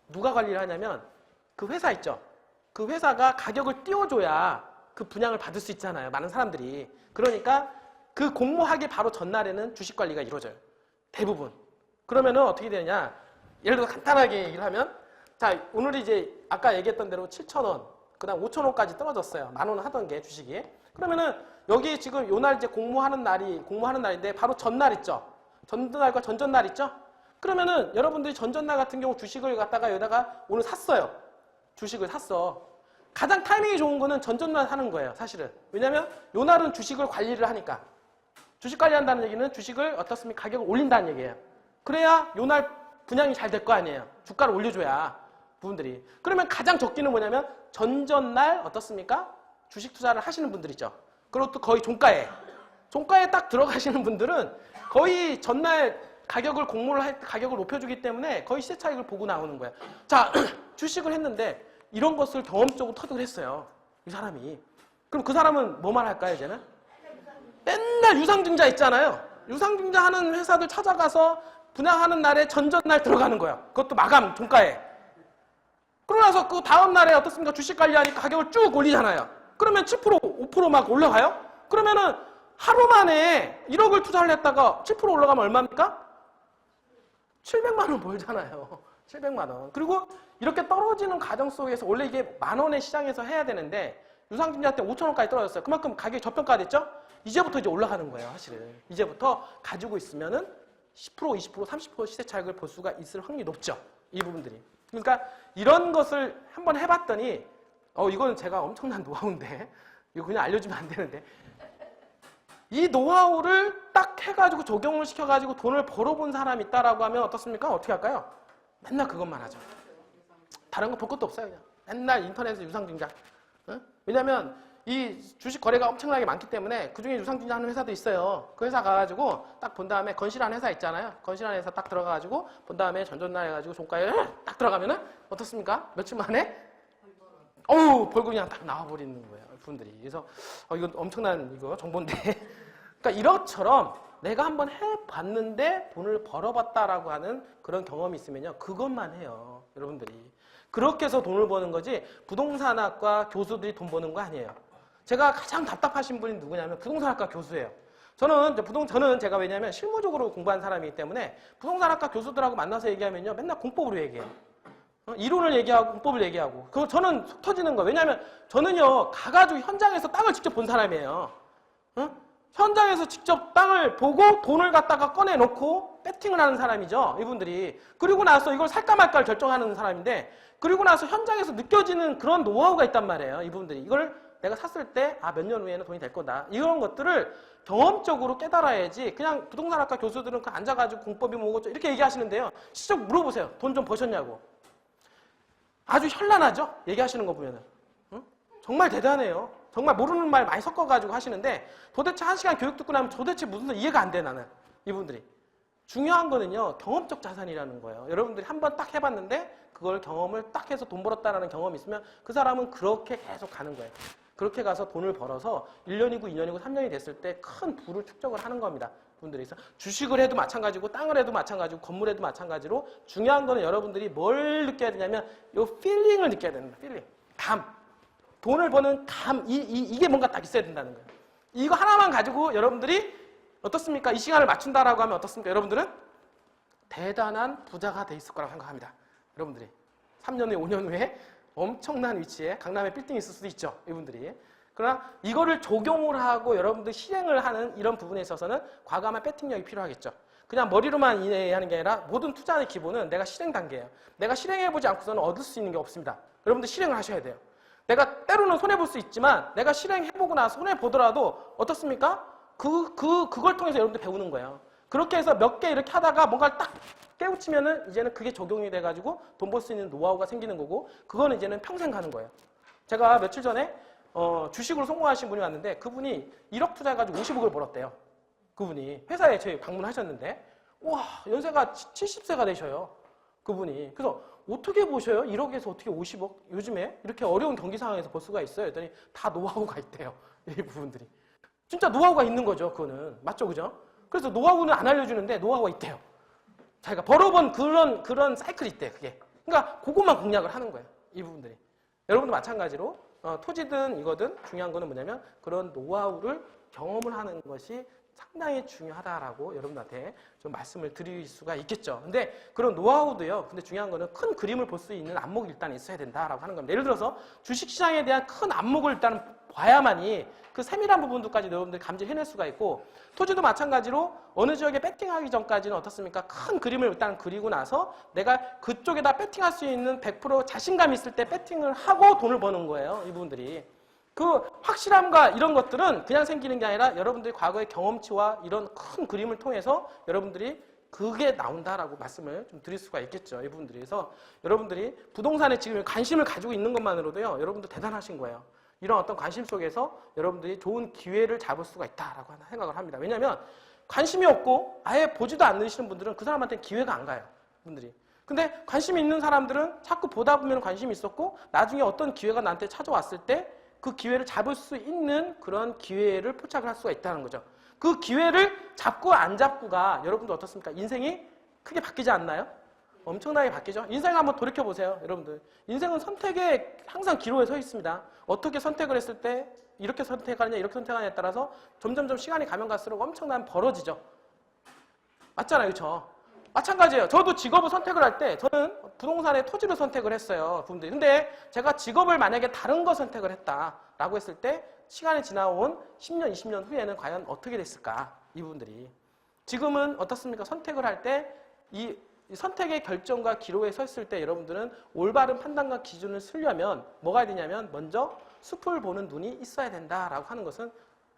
누가 관리를 하냐면 그 회사 있죠. 그 회사가 가격을 띄워줘야 그 분양을 받을 수 있잖아요. 많은 사람들이. 그러니까 그 공모하기 바로 전날에는 주식 관리가 이루어져요. 대부분. 그러면은 어떻게 되느냐. 예를 들어 간단하게 얘기를 하면 자, 오늘이 이제 아까 얘기했던 대로 7,000원, 그 다음 5,000원까지 떨어졌어요. 10,000원 하던 게 주식이. 그러면은 여기 지금 요날 이제 공모하는 날인데 바로 전날 있죠. 전날과 전전날 있죠. 그러면은 여러분들이 전전날 같은 경우 주식을 갖다가 여기다가 오늘 샀어요. 주식을 샀어. 가장 타이밍이 좋은 거는 전전날 사는 거예요. 사실은. 왜냐면 요 날은 주식을 관리를 하니까. 주식 관리한다는 얘기는 주식을 어떻습니까? 가격을 올린다는 얘기예요. 그래야 요 날 분양이 잘 될 거 아니에요. 주가를 올려줘야 부분들이. 그러면 가장 적기는 뭐냐면 전전날 어떻습니까? 주식 투자를 하시는 분들 있죠. 그리고 또 거의 종가에 딱 들어가시는 분들은 거의 전날 가격을 높여주기 때문에 거의 시세 차익을 보고 나오는 거야. 자, 주식을 했는데 이런 것을 경험적으로 터득을 했어요. 이 사람이. 그럼 그 사람은 뭐만 할까요, 이제는? 맨날 유상증자 있잖아요. 유상증자 하는 회사들 찾아가서 분양하는 날에 전전날 들어가는 거야. 그것도 마감 종가에. 그러고 나서 그 다음 날에 어떻습니까? 주식 관리하니까 가격을 쭉 올리잖아요. 그러면 7%, 5% 막 올라가요? 그러면은 하루 만에 1억을 투자를 했다가 7% 올라가면 얼마입니까? 700만 원 벌잖아요. 700만 원. 그리고 이렇게 떨어지는 과정 속에서 원래 이게 10,000원의 시장에서 해야 되는데 유상증자 때 5,000원까지 떨어졌어요. 그만큼 가격이 저평가됐죠? 이제부터 이제 올라가는 거예요, 사실은. 이제부터 가지고 있으면은 10%, 20%, 30% 시세 차익을 볼 수가 있을 확률이 높죠. 이 부분들이. 그러니까 이런 것을 한번 해봤더니 이거는 제가 엄청난 노하우인데 이거 그냥 알려주면 안 되는데 이 노하우를 딱 해가지고 적용을 시켜가지고 돈을 벌어본 사람이 있다라고 하면 어떻습니까? 어떻게 할까요? 맨날 그것만 하죠. 다른 거 볼 것도 없어요. 그냥 맨날 인터넷에서 유상증자. 응? 왜냐하면 이 주식 거래가 엄청나게 많기 때문에 그중에 유상증자 하는 회사도 있어요. 그 회사 가가지고 딱 본 다음에 건실한 회사 있잖아요. 건실한 회사 딱 들어가가지고 본 다음에 전전날 해가지고 종가에 딱 들어가면은 어떻습니까? 며칠 만에 벌고 그냥 딱 나와버리는 거예요. 분들이. 그래서 이건 엄청난 정보인데 그러니까 이것처럼 내가 한번 해봤는데 돈을 벌어봤다라고 하는 그런 경험이 있으면요. 그것만 해요. 여러분들이. 그렇게 해서 돈을 버는 거지 부동산학과 교수들이 돈 버는 거 아니에요. 제가 가장 답답하신 분이 누구냐면 부동산학과 교수예요. 저는 제가 왜냐면 실무적으로 공부한 사람이기 때문에 부동산학과 교수들하고 만나서 얘기하면요. 맨날 공법으로 얘기해요. 이론을 얘기하고 공법을 얘기하고 그거 저는 속 터지는 거예요. 왜냐하면 저는요. 가가지고 현장에서 땅을 직접 본 사람이에요. 현장에서 직접 땅을 보고 돈을 갖다가 꺼내놓고 배팅을 하는 사람이죠. 이분들이. 그리고 나서 이걸 살까 말까를 결정하는 사람인데 그리고 나서 현장에서 느껴지는 그런 노하우가 있단 말이에요. 이분들이. 이걸 내가 샀을 때 몇 년 후에는 돈이 될 거다. 이런 것들을 경험적으로 깨달아야지 그냥 부동산학과 교수들은 그 앉아가지고 공법이 뭐고 이렇게 얘기하시는데요. 직접 물어보세요. 돈 좀 버셨냐고. 아주 현란하죠? 얘기하시는 거 보면은. 정말 대단해요. 정말 모르는 말 많이 섞어가지고 하시는데 도대체 1시간 교육 듣고 나면 도대체 무슨 소리 이해가 안 돼, 나는. 이분들이. 중요한 거는요. 경험적 자산이라는 거예요. 여러분들이 한번 딱 해봤는데 그걸 경험을 딱 해서 돈 벌었다라는 경험이 있으면 그 사람은 그렇게 계속 가는 거예요. 그렇게 가서 돈을 벌어서 1년이고 2년이고 3년이 됐을 때 큰 부를 축적을 하는 겁니다. 분들이. 그래서 주식을 해도 마찬가지고 땅을 해도 마찬가지고 건물에도 마찬가지로 중요한 거는 여러분들이 뭘 느껴야 되냐면 요 필링을 느껴야 됩니다. 필링. 감. 돈을 버는 감. 이게 뭔가 딱 있어야 된다는 거예요. 이거 하나만 가지고 여러분들이 어떻습니까? 이 시간을 맞춘다라고 하면 어떻습니까? 여러분들은 대단한 부자가 돼 있을 거라고 생각합니다. 여러분들이. 3년 후에 5년 후에 엄청난 위치에 강남에 빌딩이 있을 수도 있죠. 이분들이. 그러나 이거를 적용을 하고 여러분들 실행을 하는 이런 부분에 있어서는 과감한 배팅력이 필요하겠죠. 그냥 머리로만 이해하는 게 아니라 모든 투자의 기본은 내가 실행 단계예요. 내가 실행해보지 않고서는 얻을 수 있는 게 없습니다. 여러분들 실행을 하셔야 돼요. 내가 때로는 손해볼 수 있지만 내가 실행해보고 나서 손해보더라도 어떻습니까? 그걸 통해서 여러분들 배우는 거예요. 그렇게 해서 몇 개 이렇게 하다가 뭔가를 딱 깨우치면은 이제는 그게 적용이 돼가지고 돈 벌 수 있는 노하우가 생기는 거고 그거는 이제는 평생 가는 거예요. 제가 며칠 전에 주식으로 성공하신 분이 왔는데 그분이 1억 투자해가지고 50억을 벌었대요. 그분이 회사에 저희 방문하셨는데 와 연세가 70세가 되셔요. 그분이. 그래서 어떻게 보셔요? 1억에서 어떻게 50억? 요즘에 이렇게 어려운 경기 상황에서 벌 수가 있어요. 그랬더니 다 노하우가 있대요. 이 부분들이. 진짜 노하우가 있는 거죠. 그거는. 맞죠? 그죠? 그래서 노하우는 안 알려주는데 노하우가 있대요. 자기가 벌어본 그런 사이클이 있대요. 그게. 그러니까 그것만 공략을 하는 거예요. 이 부분들이. 여러분도 마찬가지로 토지든 이거든 중요한 거는 뭐냐면 그런 노하우를 경험을 하는 것이 상당히 중요하다라고 여러분한테 좀 말씀을 드릴 수가 있겠죠. 근데 그런 노하우도요. 근데 중요한 거는 큰 그림을 볼 수 있는 안목이 일단 있어야 된다라고 하는 겁니다. 예를 들어서 주식시장에 대한 큰 안목을 일단 봐야만이 그 세밀한 부분도까지 여러분들이 감지해낼 수가 있고 토지도 마찬가지로 어느 지역에 배팅하기 전까지는 어떻습니까? 큰 그림을 일단 그리고 나서 내가 그쪽에다 배팅할 수 있는 100% 자신감 있을 때 배팅을 하고 돈을 버는 거예요. 이 부분들이. 그 확실함과 이런 것들은 그냥 생기는 게 아니라 여러분들이 과거의 경험치와 이런 큰 그림을 통해서 여러분들이 그게 나온다라고 말씀을 좀 드릴 수가 있겠죠. 이 부분들이. 그래서 여러분들이 부동산에 지금 관심을 가지고 있는 것만으로도요. 여러분들 대단하신 거예요. 이런 어떤 관심 속에서 여러분들이 좋은 기회를 잡을 수가 있다라고 생각을 합니다. 왜냐하면 관심이 없고 아예 보지도 않으시는 분들은 그 사람한테 기회가 안 가요. 분들이. 근데 관심이 있는 사람들은 자꾸 보다 보면 관심이 있었고 나중에 어떤 기회가 나한테 찾아왔을 때 그 기회를 잡을 수 있는 그런 기회를 포착을 할 수가 있다는 거죠. 그 기회를 잡고 안 잡고가 여러분들 어떻습니까? 인생이 크게 바뀌지 않나요? 엄청나게 바뀌죠. 인생 한번 돌이켜보세요. 여러분들. 인생은 선택에 항상 기로에 서 있습니다. 어떻게 선택을 했을 때 이렇게 선택하느냐 이렇게 선택하느냐에 따라서 점점점 시간이 가면 갈수록 엄청난 벌어지죠. 맞잖아요. 그렇죠? 마찬가지예요. 저도 직업을 선택을 할 때 저는 부동산의 토지를 선택을 했어요. 분들이. 근데 제가 직업을 만약에 다른 거 선택을 했다라고 했을 때 시간이 지나온 10년, 20년 후에는 과연 어떻게 됐을까? 이 부분들이. 지금은 어떻습니까? 선택을 할 때 이 선택의 결정과 기로에 섰을 때 여러분들은 올바른 판단과 기준을 쓰려면 뭐가 되냐면 먼저 숲을 보는 눈이 있어야 된다라고 하는 것은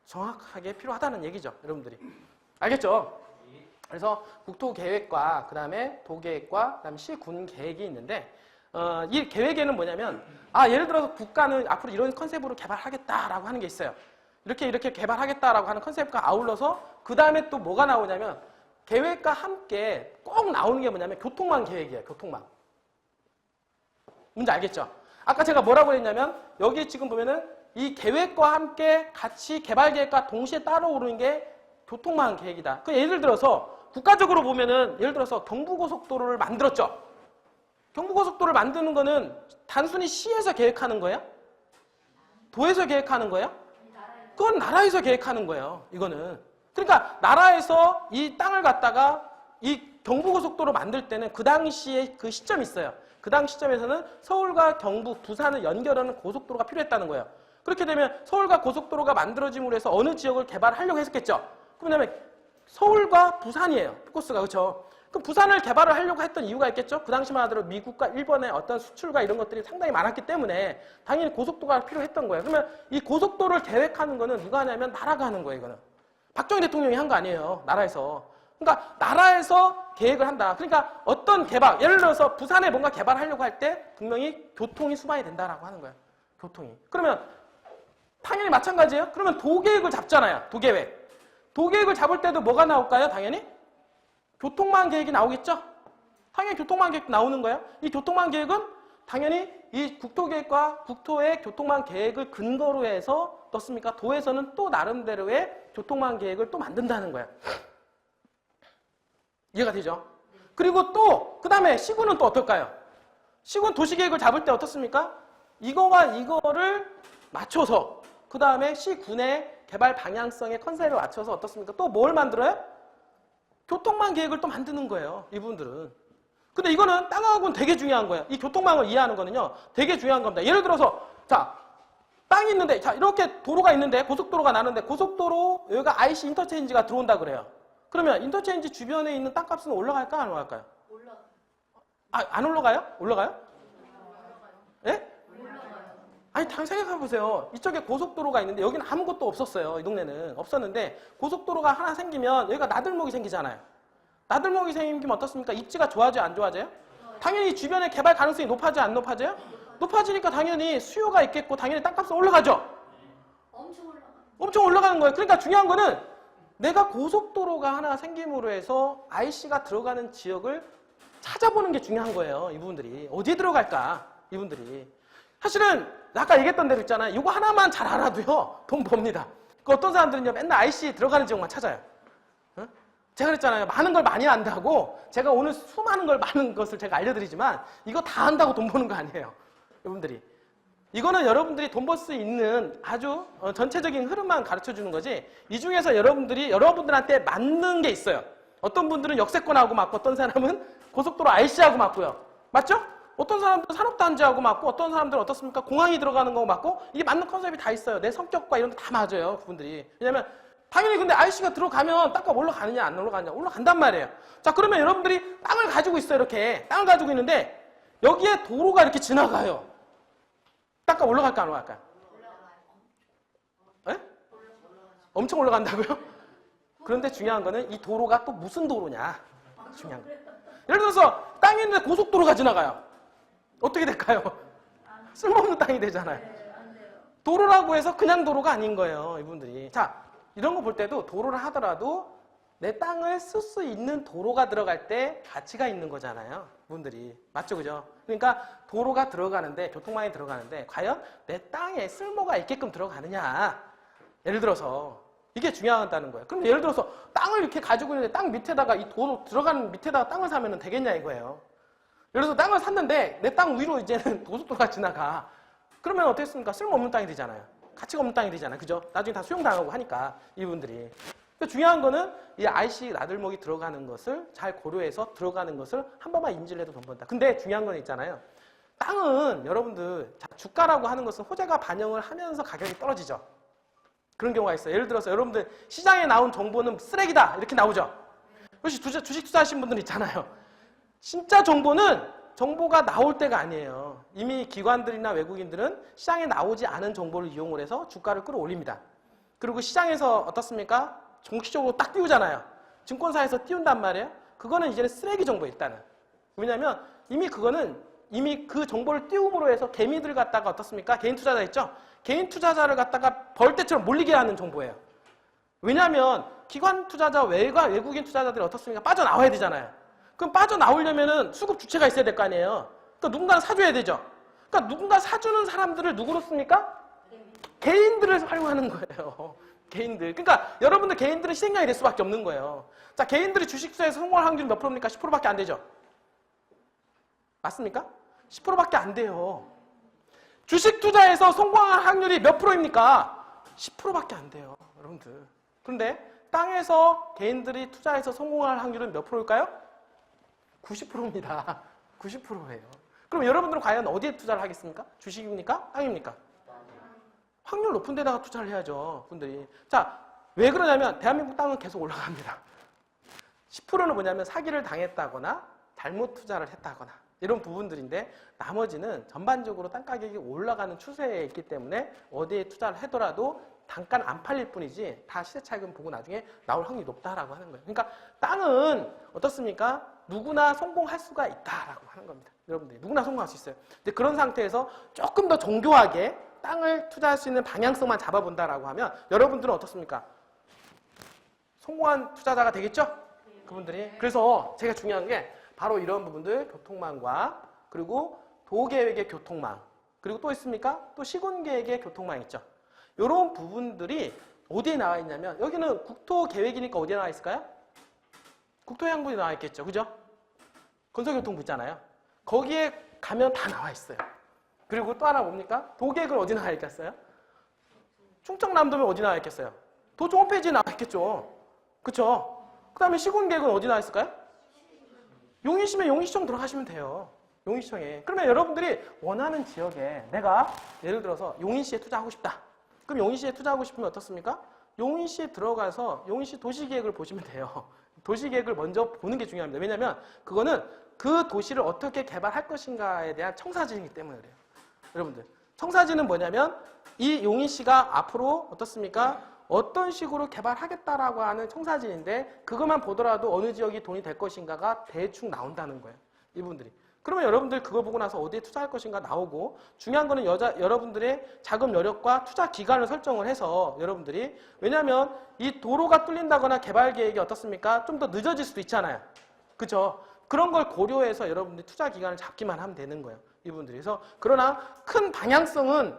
정확하게 필요하다는 얘기죠. 여러분들이. 알겠죠? 그래서 국토계획과 그다음에 도계획과 그다음에 시군 계획이 있는데 이 계획에는 뭐냐면 예를 들어서 국가는 앞으로 이런 컨셉으로 개발하겠다라고 하는 게 있어요. 이렇게 개발하겠다라고 하는 컨셉과 아울러서 그다음에 또 뭐가 나오냐면 계획과 함께 꼭 나오는 게 뭐냐면 교통망 계획이에요. 교통망. 뭔지 알겠죠? 아까 제가 뭐라고 했냐면 여기 지금 보면은 이 계획과 함께 같이 개발 계획과 동시에 따라오는 게 교통망 계획이다. 그 예를 들어서 국가적으로 보면은 예를 들어서 경부고속도로를 만들었죠. 경부고속도로를 만드는 거는 단순히 시에서 계획하는 거예요? 도에서 계획하는 거예요? 그건 나라에서 계획하는 거예요. 이거는. 그러니까 나라에서 이 땅을 갖다가 이 경부고속도로 만들 때는 그 당시에 그 시점이 있어요. 그 당시 시점에서는 서울과 경북, 부산을 연결하는 고속도로가 필요했다는 거예요. 그렇게 되면 서울과 고속도로가 만들어짐으로 해서 어느 지역을 개발하려고 했었겠죠. 그러면 서울과 부산이에요. 코스가. 그렇죠? 그럼 부산을 개발을 하려고 했던 이유가 있겠죠? 그 당시만 하더라도 미국과 일본의 어떤 수출과 이런 것들이 상당히 많았기 때문에 당연히 고속도로가 필요했던 거예요. 그러면 이 고속도로를 계획하는 거는 누가 하냐면 나라가 하는 거예요. 이거는. 박정희 대통령이 한 거 아니에요. 나라에서. 그러니까 나라에서 계획을 한다. 그러니까 어떤 개발, 예를 들어서 부산에 뭔가 개발하려고 할 때 분명히 교통이 수반이 된다라고 하는 거예요. 교통이. 그러면 당연히 마찬가지예요. 그러면 도계획을 잡잖아요. 도계획. 도계획을 잡을 때도 뭐가 나올까요? 당연히 교통망 계획이 나오겠죠? 당연히 교통망 계획도 나오는 거예요. 이 교통망 계획은 당연히 이 국토계획과 국토의 교통망 계획을 근거로 해서 어떻습니까? 도에서는 또 나름대로의 교통망 계획을 또 만든다는 거예요. 이해가 되죠? 그리고 또 그 다음에 시군은 또 어떨까요? 시군 도시계획을 잡을 때 어떻습니까? 이거와 이거를 맞춰서 그 다음에 시군의 개발 방향성의 컨셉에 맞춰서 어떻습니까? 또 뭘 만들어요? 교통망 계획을 또 만드는 거예요. 이분들은. 근데 이거는 땅하고는 되게 중요한 거예요. 이 교통망을 이해하는 거는요. 되게 중요한 겁니다. 예를 들어서 자 땅이 있는데 자 이렇게 도로가 있는데 고속도로가 나는데 고속도로 여기가 IC 인터체인지가 들어온다 그래요. 그러면 인터체인지 주변에 있는 땅값은 올라갈까 안 올라갈까요? 올라가요. 안 올라가요? 올라가요? 예? 아니, 생각해보세요. 이쪽에 고속도로가 있는데 여기는 아무것도 없었어요. 이 동네는. 없었는데 고속도로가 하나 생기면 여기가 나들목이 생기잖아요. 나들목이 생기면 어떻습니까? 입지가 좋아져요? 안 좋아져요? 당연히 주변에 개발 가능성이 높아져요? 안 높아져요? 높아지니까 당연히 수요가 있겠고 당연히 땅값은 올라가죠? 엄청 올라가는 거예요. 그러니까 중요한 거는 내가 고속도로가 하나 생김으로 해서 IC가 들어가는 지역을 찾아보는 게 중요한 거예요. 이분들이. 어디에 들어갈까? 이분들이. 사실은 아까 얘기했던 대로 있잖아요. 이거 하나만 잘 알아도요. 돈 법니다. 그 어떤 사람들은요. 맨날 IC 들어가는 지역만 찾아요. 어? 제가 그랬잖아요. 많은 걸 많이 안다고 제가 오늘 수많은 걸 많은 것을 제가 알려드리지만 이거 다 안다고 돈 버는 거 아니에요. 여러분들이. 이거는 여러분들이 돈 벌 수 있는 아주 전체적인 흐름만 가르쳐주는 거지 이 중에서 여러분들한테 맞는 게 있어요. 어떤 분들은 역세권하고 맞고 어떤 사람은 고속도로 IC하고 맞고요. 맞죠? 어떤 사람들은 산업단지하고 맞고 어떤 사람들은 어떻습니까? 공항이 들어가는 거 맞고 이게 맞는 컨셉이 다 있어요. 내 성격과 이런 게 다 맞아요. 그분들이. 왜냐면 당연히 근데 IC가 들어가면 땅값 올라가느냐 안 올라가느냐 올라간단 말이에요. 자 그러면 여러분들이 땅을 가지고 있어요. 이렇게 땅을 가지고 있는데 여기에 도로가 이렇게 지나가요. 땅값 올라갈까 안 올라갈까요? 올라가요. 엄청 올라간다고요? 그런데 중요한 거는 이 도로가 또 무슨 도로냐 중요한 거예요. 예를 들어서 땅이 있는데 고속도로가 지나가요. 어떻게 될까요? 쓸모없는 땅이 되잖아요. 도로라고 해서 그냥 도로가 아닌 거예요. 이분들이. 자 이런 거 볼 때도 도로를 하더라도 내 땅을 쓸 수 있는 도로가 들어갈 때 가치가 있는 거잖아요. 분들이. 맞죠? 그죠? 그러니까 도로가 들어가는데, 교통망이 들어가는데 과연 내 땅에 쓸모가 있게끔 들어가느냐. 예를 들어서 이게 중요하다는 거예요. 그럼 예를 들어서 땅을 이렇게 가지고 있는데 땅 밑에다가 이 도로 들어가는 밑에다가 땅을 사면 되겠냐 이거예요. 예를 들어서 땅을 샀는데 내 땅 위로 이제는 고속도로가 지나가. 그러면 어떻겠습니까? 쓸모없는 땅이 되잖아요. 가치가 없는 땅이 되잖아요. 그죠? 나중에 다 수용당하고 하니까 이분들이. 중요한 거는 이 IC 나들목이 들어가는 것을 잘 고려해서 들어가는 것을 한 번만 인지를 해도 돈 번다. 근데 중요한 건 있잖아요. 땅은 여러분들 주가라고 하는 것은 호재가 반영을 하면서 가격이 떨어지죠. 그런 경우가 있어요. 예를 들어서 여러분들 시장에 나온 정보는 쓰레기다 이렇게 나오죠. 혹시 주식 투자하신 분들 있잖아요. 진짜 정보가 나올 때가 아니에요. 이미 기관들이나 외국인들은 시장에 나오지 않은 정보를 이용을 해서 주가를 끌어올립니다. 그리고 시장에서 어떻습니까? 정치적으로 딱 띄우잖아요. 증권사에서 띄운단 말이에요. 그거는 이제는 쓰레기 정보예요, 일단은. 왜냐하면 이미 그 정보를 띄움으로 해서 개미들 갖다가 어떻습니까? 개인 투자자 있죠? 개인 투자자를 갖다가 벌떼처럼 몰리게 하는 정보예요. 왜냐하면 기관 투자자 외국인 투자자들이 어떻습니까? 빠져나와야 되잖아요. 그럼 빠져나오려면은 수급 주체가 있어야 될 거 아니에요. 그러니까 누군가 사줘야 되죠. 그러니까 누군가 사주는 사람들을 누구로 씁니까? 개인들을 활용하는 거예요. 개인들. 그러니까 여러분들 개인들은 희생양이 될 수밖에 없는 거예요. 자, 개인들이 주식 투자에서 성공할 확률이 몇 프로입니까? 10%밖에 안 되죠. 맞습니까? 10%밖에 안 돼요. 주식 투자에서 성공할 확률이 몇 프로입니까? 10%밖에 안 돼요. 여러분들. 그런데 땅에서 개인들이 투자해서 성공할 확률은 몇 프로일까요? 90%입니다. 90%예요. 그럼 여러분들은 과연 어디에 투자를 하겠습니까? 주식입니까? 땅입니까? 확률 높은 데다가 투자를 해야죠. 분들이. 자, 왜 그러냐면 대한민국 땅은 계속 올라갑니다. 10%는 뭐냐면 사기를 당했다거나 잘못 투자를 했다거나 이런 부분들인데 나머지는 전반적으로 땅 가격이 올라가는 추세에 있기 때문에 어디에 투자를 하더라도 단가는 안 팔릴 뿐이지 다 시세 차익은 보고 나중에 나올 확률이 높다라고 하는 거예요. 그러니까 땅은 어떻습니까? 누구나 성공할 수가 있다라고 하는 겁니다. 여러분들이 누구나 성공할 수 있어요. 근데 그런 상태에서 조금 더 정교하게 땅을 투자할 수 있는 방향성만 잡아본다라고 하면 여러분들은 어떻습니까? 성공한 투자자가 되겠죠? 그분들이. 그래서 제가 중요한 게 바로 이런 부분들 교통망과 그리고 도계획의 교통망 그리고 또 있습니까? 또 시군계획의 교통망 있죠. 이런 부분들이 어디에 나와 있냐면 여기는 국토계획이니까 어디에 나와 있을까요? 국토해양부에 나와 있겠죠. 그죠? 건설교통부 있잖아요. 거기에 가면 다 나와 있어요. 그리고 또 하나 뭡니까? 도계획은 어디 나와 있겠어요? 충청남도면 어디 나와 있겠어요? 도청 홈페이지에 나와 있겠죠. 그쵸? 그 다음에 시군계획은 어디 나와 있을까요? 용인시면 용인시청 들어가시면 돼요. 용인시청에. 그러면 여러분들이 원하는 지역에 내가 예를 들어서 용인시에 투자하고 싶다. 그럼 용인시에 투자하고 싶으면 어떻습니까? 용인시에 들어가서 용인시 도시계획을 보시면 돼요. 도시계획을 먼저 보는 게 중요합니다. 왜냐하면 그거는 그 도시를 어떻게 개발할 것인가에 대한 청사진이기 때문에 그래요. 여러분들 청사진은 뭐냐면 이 용인시가 앞으로 어떻습니까? 어떤 식으로 개발하겠다라고 하는 청사진인데 그것만 보더라도 어느 지역이 돈이 될 것인가가 대충 나온다는 거예요. 이분들이. 그러면 여러분들 그거 보고 나서 어디에 투자할 것인가 나오고 중요한 거는 여러분들의 자금 여력과 투자 기간을 설정을 해서 여러분들이 왜냐하면 이 도로가 뚫린다거나 개발 계획이 어떻습니까? 좀 더 늦어질 수도 있잖아요. 그렇죠? 그런 걸 고려해서 여러분들이 투자 기간을 잡기만 하면 되는 거예요. 이분들이. 그래서 그러나 큰 방향성은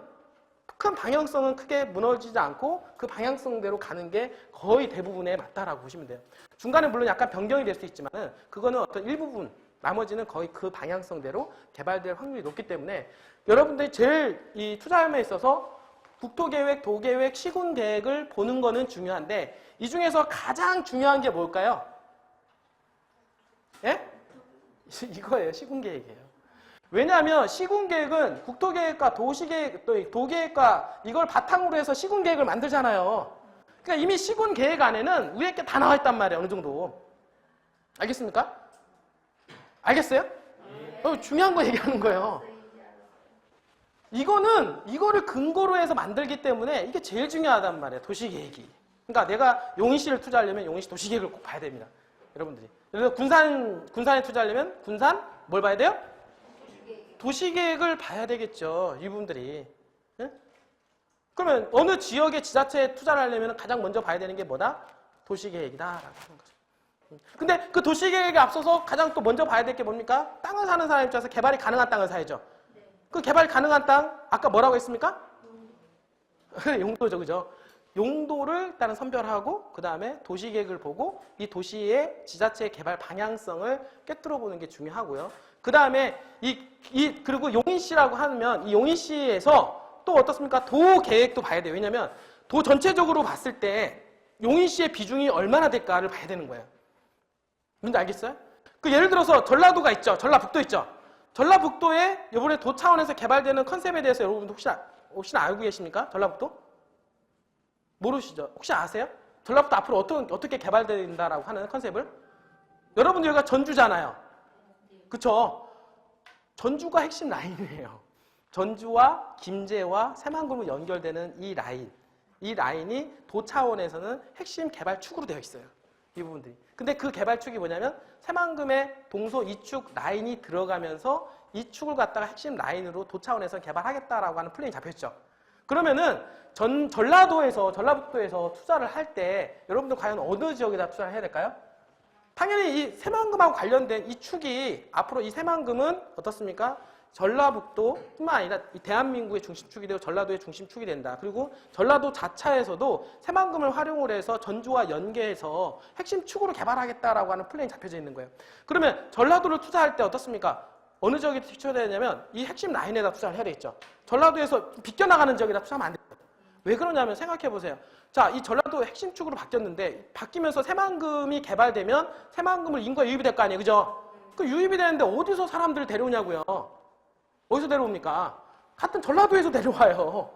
크게 무너지지 않고 그 방향성대로 가는 게 거의 대부분에 맞다라고 보시면 돼요. 중간에 물론 약간 변경이 될 수 있지만 그거는 어떤 일부분 나머지는 거의 그 방향성대로 개발될 확률이 높기 때문에 여러분들이 제일 이 투자함에 있어서 국토계획, 도계획, 시군계획을 보는 거는 중요한데 이 중에서 가장 중요한 게 뭘까요? 예? 이거예요. 시군계획이에요. 왜냐하면 시군계획은 국토계획과 도시계획, 또 도계획과 이걸 바탕으로 해서 시군계획을 만들잖아요. 그러니까 이미 시군계획 안에는 위에 게 다 나와 있단 말이에요. 어느 정도. 알겠습니까? 알겠어요? 중요한 거 얘기하는 거예요. 이거를 근거로 해서 만들기 때문에 이게 제일 중요하단 말이에요. 도시계획이. 그러니까 내가 용인시를 투자하려면 용인시 도시계획을 꼭 봐야 됩니다. 여러분들이. 그래서 군산에 투자하려면 군산 뭘 봐야 돼요? 도시계획을 봐야 되겠죠. 이분들이. 예? 그러면 어느 지역의 지자체에 투자를 하려면 가장 먼저 봐야 되는 게 뭐다? 도시계획이다라고 하는 거죠. 근데 그 도시계획에 앞서서 가장 또 먼저 봐야 될 게 뭡니까? 땅을 사는 사람 입장에서 개발이 가능한 땅을 사야죠. 그 개발 가능한 땅, 아까 뭐라고 했습니까? 용도죠, 그죠? 용도를 일단은 선별하고, 그 다음에 도시계획을 보고, 이 도시의 지자체의 개발 방향성을 꿰뚫어 보는 게 중요하고요. 그 다음에 그리고 용인시라고 하면, 이 용인시에서 또 어떻습니까? 도 계획도 봐야 돼요. 왜냐면, 도 전체적으로 봤을 때, 용인시의 비중이 얼마나 될까를 봐야 되는 거예요. 뭔지 알겠어요? 그 예를 들어서 전라도가 있죠. 전라북도 있죠. 전라북도에 이번에 도 차원에서 개발되는 컨셉에 대해서 여러분들 혹시나 알고 계십니까? 전라북도? 모르시죠? 혹시 아세요? 전라북도 앞으로 어떻게 개발된다라고 하는 컨셉을? 여러분들 여기가 전주잖아요. 그쵸? 전주가 핵심 라인이에요. 전주와 김제와 새만금으로 연결되는 이 라인이 도 차원에서는 핵심 개발축으로 되어 있어요. 이 부분들이. 근데 그 개발축이 뭐냐면 새만금의 동서 이축 라인이 들어가면서 이 축을 갖다가 핵심 라인으로 도 차원에서 개발하겠다라고 하는 플랜이 잡혀있죠. 그러면은 전라북도에서 투자를 할 때 여러분들 과연 어느 지역에다 투자를 해야 될까요? 당연히 이 새만금하고 관련된 이 축이 앞으로 이 새만금은 어떻습니까? 전라북도뿐만 아니라 이 대한민국의 중심축이 되고 전라도의 중심축이 된다. 그리고 전라도 자차에서도 새만금을 활용을 해서 전주와 연계해서 핵심 축으로 개발하겠다라고 하는 플랜이 잡혀져 있는 거예요. 그러면 전라도를 투자할 때 어떻습니까? 어느 지역에 투자해야 되냐면 이 핵심 라인에다 투자를 해야 되겠죠. 전라도에서 비껴나가는 지역에다 투자하면 안 돼요. 왜 그러냐면 생각해 보세요. 자, 이 전라도 핵심 축으로 바뀌었는데 바뀌면서 새만금이 개발되면 새만금을 인구가 유입이 될 거 아니에요. 그죠? 그 유입이 되는데 어디서 사람들을 데려오냐고요. 어디서 데려옵니까? 같은 전라도에서 데려와요.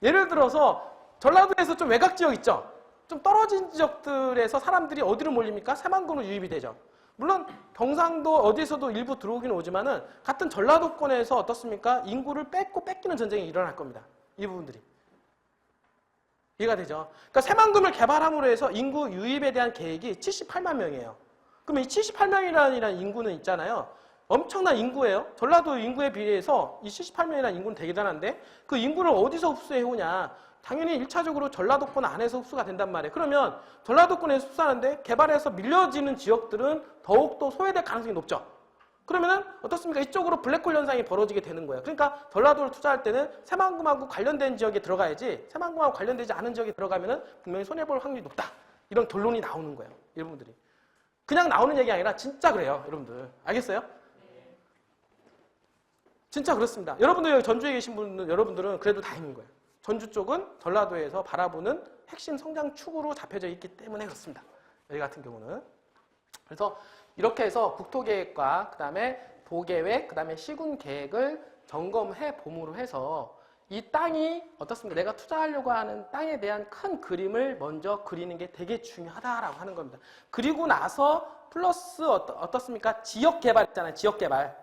예를 들어서 전라도에서 좀 외곽 지역 있죠? 좀 떨어진 지역들에서 사람들이 어디로 몰립니까? 새만금으로 유입이 되죠. 물론 경상도 어디에서도 일부 들어오긴 오지만은 같은 전라도권에서 어떻습니까? 인구를 뺏기는 전쟁이 일어날 겁니다. 이 부분들이. 이해가 되죠? 그러니까 새만금을 개발함으로 해서 인구 유입에 대한 계획이 78만 명이에요. 그러면 이 78명이라는 인구는 있잖아요. 엄청난 인구예요. 전라도 인구에 비해서 이 78명이라는 인구는 되게 대단한데 그 인구를 어디서 흡수해오냐. 당연히 1차적으로 전라도권 안에서 흡수가 된단 말이에요. 그러면 전라도권에서 흡수하는데 개발해서 밀려지는 지역들은 더욱더 소외될 가능성이 높죠. 그러면은 어떻습니까? 이쪽으로 블랙홀 현상이 벌어지게 되는 거예요. 그러니까 전라도를 투자할 때는 새만금하고 관련된 지역에 들어가야지 새만금하고 관련되지 않은 지역에 들어가면은 분명히 손해볼 확률이 높다. 이런 결론이 나오는 거예요. 여러분들이. 그냥 나오는 얘기 아니라 진짜 그래요. 여러분들. 알겠어요? 진짜 그렇습니다. 여러분들 여기 전주에 계신 분들, 여러분들은 그래도 다행인 거예요. 전주 쪽은 전라도에서 바라보는 핵심 성장축으로 잡혀져 있기 때문에 그렇습니다. 여기 같은 경우는. 그래서 이렇게 해서 국토계획과 그 다음에 도계획, 그 다음에 시군계획을 점검해 봄으로 해서 이 땅이 어떻습니까? 내가 투자하려고 하는 땅에 대한 큰 그림을 먼저 그리는 게 되게 중요하다라고 하는 겁니다. 그리고 나서 플러스 어떻습니까? 지역개발 있잖아요. 지역개발.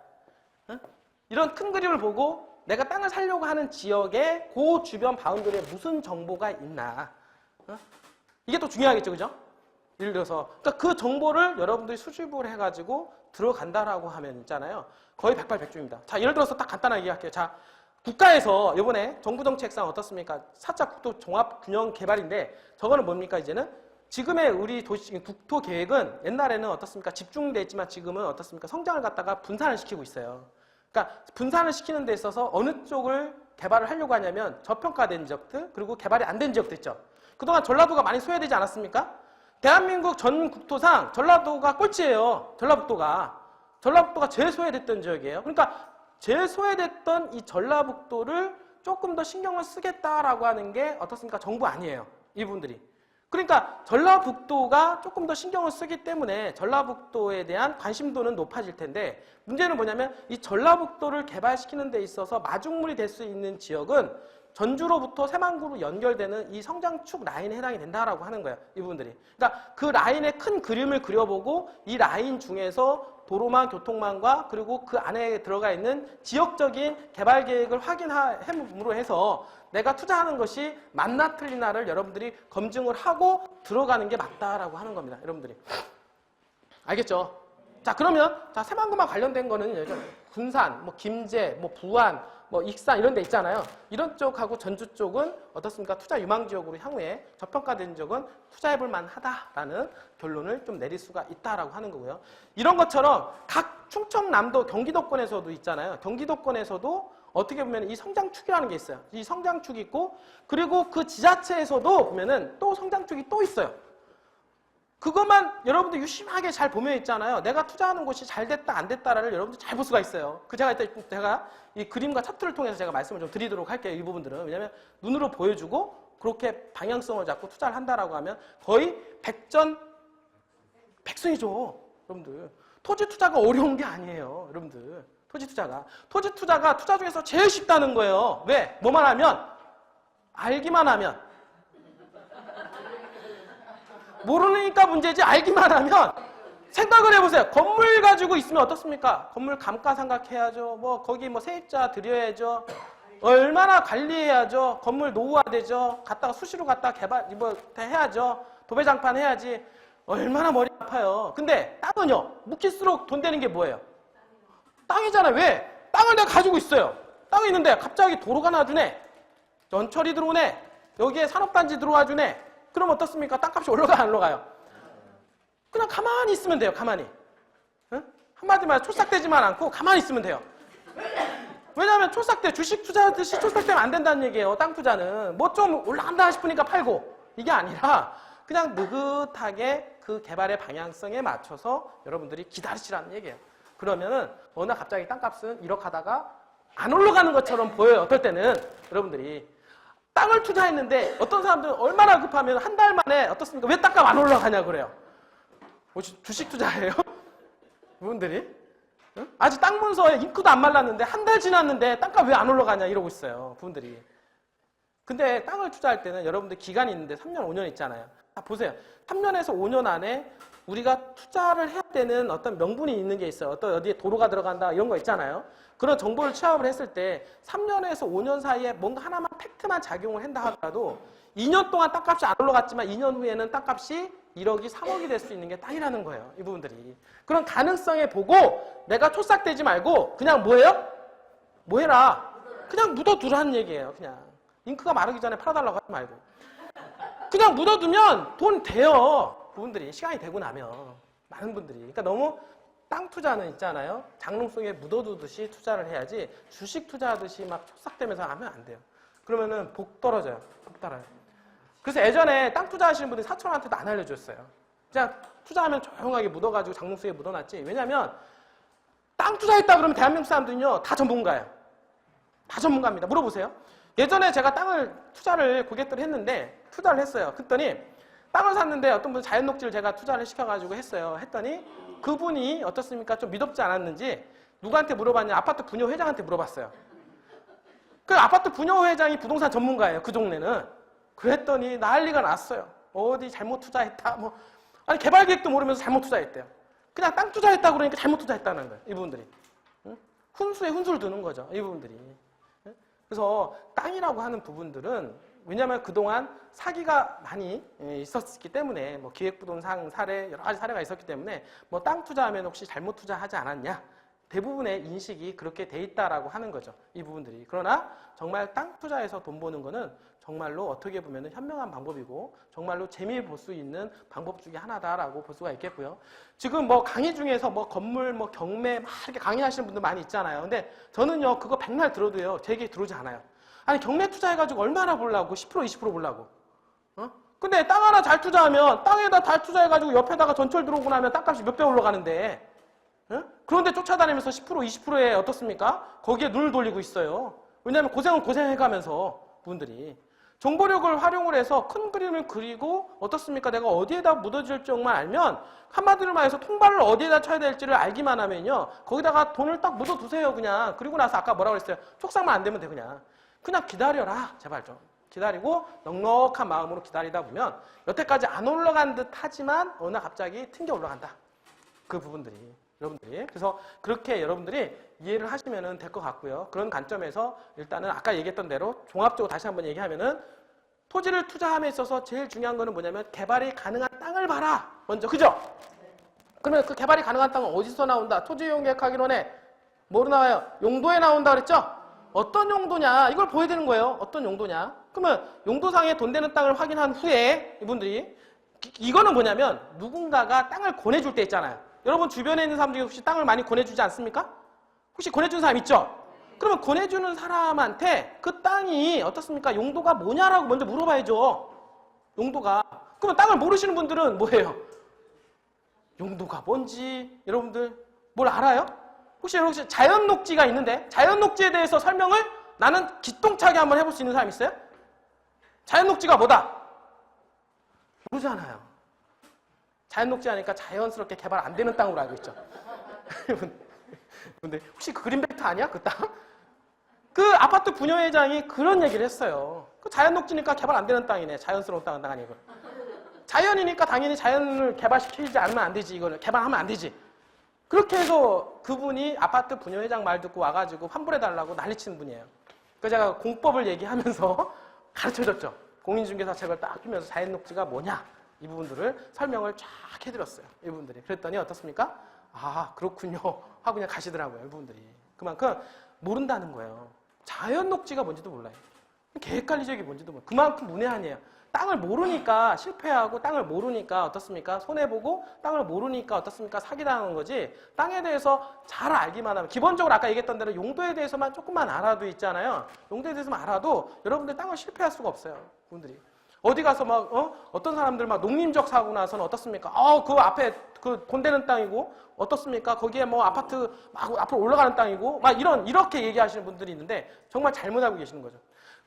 응? 이런 큰 그림을 보고 내가 땅을 사려고 하는 지역의 그 주변 바운더리에 무슨 정보가 있나. 응? 이게 또 중요하겠죠. 그죠? 예를 들어서 그러니까 그 정보를 여러분들이 수집을 해가지고 들어간다라고 하면 있잖아요. 거의 백발백중입니다. 자, 예를 들어서 딱 간단하게 얘기할게요. 자, 국가에서 이번에 정부정책상 어떻습니까? 4차 국토종합균형개발인데 저거는 뭡니까 이제는? 지금의 우리 국토계획은 옛날에는 어떻습니까? 집중돼 있지만 지금은 어떻습니까? 성장을 갖다가 분산을 시키고 있어요. 그러니까 분산을 시키는 데 있어서 어느 쪽을 개발을 하려고 하냐면 저평가된 지역들 그리고 개발이 안 된 지역들 있죠. 그동안 전라도가 많이 소외되지 않았습니까? 대한민국 전 국토상 전라도가 꼴찌예요. 전라북도가 제일 소외됐던 지역이에요. 그러니까 제일 소외됐던 이 전라북도를 조금 더 신경을 쓰겠다라고 하는 게 어떻습니까? 정부 아니에요. 이분들이. 그러니까 전라북도가 조금 더 신경을 쓰기 때문에 전라북도에 대한 관심도는 높아질 텐데 문제는 뭐냐면 이 전라북도를 개발시키는 데 있어서 마중물이 될 수 있는 지역은 전주로부터 새만금으로 연결되는 이 성장축 라인에 해당이 된다라고 하는 거예요. 이 부분들이. 그러니까 그 라인의 큰 그림을 그려보고 이 라인 중에서 도로망, 교통망과 그리고 그 안에 들어가 있는 지역적인 개발 계획을 확인함으로 해서 내가 투자하는 것이 맞나 틀리나를 여러분들이 검증을 하고 들어가는 게 맞다라고 하는 겁니다. 여러분들이. 알겠죠? 자, 그러면 자, 새만금과 관련된 거는 군산, 뭐 김제, 뭐 부안, 뭐 익산 이런 데 있잖아요. 이런 쪽하고 전주 쪽은 어떻습니까? 투자 유망 지역으로 향후에 저평가된 지역은 투자해볼 만하다라는 결론을 좀 내릴 수가 있다라고 하는 거고요. 이런 것처럼 각 충청남도 경기도권에서도 있잖아요. 경기도권에서도 어떻게 보면 이 성장축이라는 게 있어요. 이 성장축이 있고 그리고 그 지자체에서도 보면은 또 성장축이 또 있어요. 그것만 여러분들 유심하게 잘 보면 있잖아요. 내가 투자하는 곳이 잘 됐다 안 됐다를 여러분들 잘 볼 수가 있어요. 제가 이 그림과 차트를 통해서 제가 말씀을 좀 드리도록 할게요. 이 부분들은. 왜냐하면 눈으로 보여주고 그렇게 방향성을 잡고 투자를 한다라고 하면 거의 백전백승이죠. 여러분들. 토지 투자가 어려운 게 아니에요. 여러분들. 토지 투자가 투자 중에서 제일 쉽다는 거예요. 왜? 뭐만 하면? 알기만 하면. 모르니까 문제지 알기만 하면 생각을 해보세요. 건물 가지고 있으면 어떻습니까? 건물 감가상각해야죠. 뭐 거기 뭐 세입자 드려야죠. 얼마나 관리해야죠. 건물 노후화되죠. 갔다가 수시로 갔다가 개발 뭐 해야죠. 도배장판 해야지. 얼마나 머리 아파요. 근데 땅은요. 묵힐수록 돈 되는 게 뭐예요? 땅이잖아요. 왜? 땅을 내가 가지고 있어요. 땅이 있는데 갑자기 도로가 나주네. 전철이 들어오네. 여기에 산업단지 들어와 주네. 그럼 어떻습니까? 땅값이 올라가요, 안 올라가요? 그냥 가만히 있으면 돼요, 가만히. 응? 한마디로 말해서 촐싹대지만 않고 가만히 있으면 돼요. 왜냐하면 주식 투자하듯이 촐싹대면 안 된다는 얘기예요, 땅 투자는. 뭐 좀 올라간다 싶으니까 팔고. 이게 아니라 그냥 느긋하게 그 개발의 방향성에 맞춰서 여러분들이 기다리시라는 얘기예요. 그러면은 어느 날 갑자기 땅값은 1억 하다가 안 올라가는 것처럼 보여요, 어떨 때는. 여러분들이. 땅을 투자했는데 어떤 사람들은 얼마나 급하면 한 달 만에 어떻습니까? 왜 땅값 안 올라가냐 그래요. 주식 투자예요? 분들이? 응? 아직 땅 문서에 잉크도 안 말랐는데 한 달 지났는데 땅값 왜 안 올라가냐 이러고 있어요. 분들이. 근데 땅을 투자할 때는 여러분들 기간이 있는데 3년, 5년 있잖아요. 보세요. 3년에서 5년 안에 우리가 투자를 해야 되는 어떤 명분이 있는 게 있어요. 어디에 도로가 들어간다 이런 거 있잖아요. 그런 정보를 취합을 했을 때 3년에서 5년 사이에 뭔가 하나만 팩트만 작용을 한다 하더라도 2년 동안 땅값이 안 올라갔지만 2년 후에는 땅값이 1억이 3억이 될 수 있는 게 땅이라는 거예요. 이 부분들이. 그런 가능성에 보고 내가 촐싹대지 말고 그냥 뭐예요? 뭐 해라? 그냥 묻어두라는 얘기예요. 그냥. 잉크가 마르기 전에 팔아달라고 하지 말고. 그냥 묻어두면 돈 돼요. 그분들이 시간이 되고 나면 많은 분들이. 그러니까 너무 땅 투자는 있잖아요. 장롱 속에 묻어두듯이 투자를 해야지 주식 투자하듯이 막 촉삭대면서 하면 안 돼요. 그러면은 복 떨어져요. 복 떨어요. 그래서 예전에 땅 투자하시는 분들이 사촌한테도 안 알려줬어요. 그냥 투자하면 조용하게 묻어가지고 장롱 속에 묻어놨지. 왜냐면 땅 투자했다 그러면 대한민국 사람들은요 다 전문가예요. 다 전문가입니다. 물어보세요. 예전에 제가 땅을 투자를 고객들 했는데 투자를 했어요. 그랬더니 땅을 샀는데 어떤 분 자연녹지를 제가 투자를 시켜가지고 했어요. 했더니 그분이 어떻습니까? 좀 믿업지 않았는지 누구한테 물어봤냐? 아파트 부녀 회장한테 물어봤어요. 그 아파트 부녀 회장이 부동산 전문가예요. 그 동네는. 그랬더니 난리가 났어요. 어디 잘못 투자했다. 뭐 아니 개발 계획도 모르면서 잘못 투자했대요. 그냥 땅 투자했다 그러니까 잘못 투자했다는 거예요. 이분들이. 응? 훈수에 훈수를 두는 거죠. 이분들이. 그래서 땅이라고 하는 부분들은 왜냐하면 그동안 사기가 많이 있었기 때문에 뭐 기획부동산 사례 여러 가지 사례가 있었기 때문에 뭐 땅 투자하면 혹시 잘못 투자하지 않았냐 대부분의 인식이 그렇게 돼 있다라고 하는 거죠. 이 부분들이. 그러나 정말 땅 투자에서 돈 버는 거는 정말로 어떻게 보면 현명한 방법이고 정말로 재미를 볼 수 있는 방법 중에 하나다라고 볼 수가 있겠고요. 지금 뭐 강의 중에서 뭐 건물, 뭐 경매 막 이렇게 강의하시는 분들 많이 있잖아요. 근데 저는요 그거 백날 들어도요 제 얘기 들어오지 않아요. 아니 경매 투자해가지고 얼마나 벌라고 10% 20% 벌라고. 근데 땅 하나 잘 투자하면 땅에다 잘 투자해가지고 옆에다가 전철 들어오고 나면 땅값이 몇 배 올라가는데 그런데 쫓아다니면서 10% 20%에 어떻습니까? 거기에 눈을 돌리고 있어요. 왜냐하면 고생은 고생해가면서 분들이 정보력을 활용을 해서 큰 그림을 그리고 어떻습니까? 내가 어디에다 묻어줄 줄만 알면 한마디로 말해서 통발을 어디에다 쳐야 될지를 알기만 하면요. 거기다가 돈을 딱 묻어두세요. 그냥. 그리고 나서 아까 뭐라고 그랬어요? 촉상만 안 되면 돼 그냥. 그냥 기다려라. 제발 좀. 기다리고 넉넉한 마음으로 기다리다 보면 여태까지 안 올라간 듯 하지만 어느 날 갑자기 튕겨 올라간다. 그 부분들이. 여러분들이. 그래서 그렇게 여러분들이 이해를 하시면 될 것 같고요. 그런 관점에서 일단은 아까 얘기했던 대로 종합적으로 다시 한번 얘기하면은 토지를 투자함에 있어서 제일 중요한 거는 뭐냐면 개발이 가능한 땅을 봐라. 먼저. 그죠? 그러면 그 개발이 가능한 땅은 어디서 나온다? 토지이용계획하기론에 뭐로 나와요? 용도에 나온다 그랬죠? 어떤 용도냐 이걸 보여야 되는 거예요. 어떤 용도냐. 그러면 용도상에 돈 되는 땅을 확인한 후에 이분들이 이거는 뭐냐면 누군가가 땅을 권해줄 때 있잖아요. 여러분 주변에 있는 사람 중에 혹시 땅을 많이 권해주지 않습니까? 혹시 권해주는 사람 있죠? 그러면 권해주는 사람한테 그 땅이 어떻습니까? 용도가 뭐냐라고 먼저 물어봐야죠. 용도가. 그러면 땅을 모르시는 분들은 뭐예요? 용도가 뭔지 여러분들 뭘 알아요? 혹시 자연 녹지가 있는데 자연 녹지에 대해서 설명을 나는 기똥차게 한번 해볼 수 있는 사람 있어요? 자연 녹지가 뭐다? 모르잖아요. 자연 녹지 하니까 자연스럽게 개발 안 되는 땅으로 알고 있죠. 근데 혹시 그 그린벨트 아니야? 그 땅? 그 아파트 분여회장이 그런 얘기를 했어요. 그 자연 녹지니까 개발 안 되는 땅이네. 자연스러운 땅은 아니고. 자연이니까 당연히 자연을 개발시키지 않으면 안 되지. 이거를 개발하면 안 되지. 그렇게 해서 그분이 아파트 분여회장 말 듣고 와가지고 환불해달라고 난리치는 분이에요. 그래서 제가 공법을 얘기하면서 가르쳐줬죠. 공인중개사책을 딱 피면서 자연녹지가 뭐냐 이 부분들을 설명을 쫙 해드렸어요. 이분들이. 그랬더니 어떻습니까? 아 그렇군요 하고 그냥 가시더라고요. 이분들이. 그만큼 모른다는 거예요. 자연녹지가 뭔지도 몰라요. 객관리적이 뭔지도 몰라요. 그만큼 문외한이에요. 땅을 모르니까 실패하고 땅을 모르니까 어떻습니까? 손해보고 땅을 모르니까 어떻습니까? 사기당하는 거지. 땅에 대해서 잘 알기만 하면 기본적으로 아까 얘기했던 대로 용도에 대해서만 조금만 알아도 있잖아요. 용도에 대해서만 알아도 여러분들 땅을 실패할 수가 없어요. 분들이. 어디 가서 막 어떤 사람들 막 농림적 사고 나서는 어떻습니까? 그 앞에 그 돈 되는 땅이고 어떻습니까? 거기에 뭐 아파트 막 앞으로 올라가는 땅이고 막 이렇게 얘기하시는 분들이 있는데 정말 잘못 알고 계시는 거죠.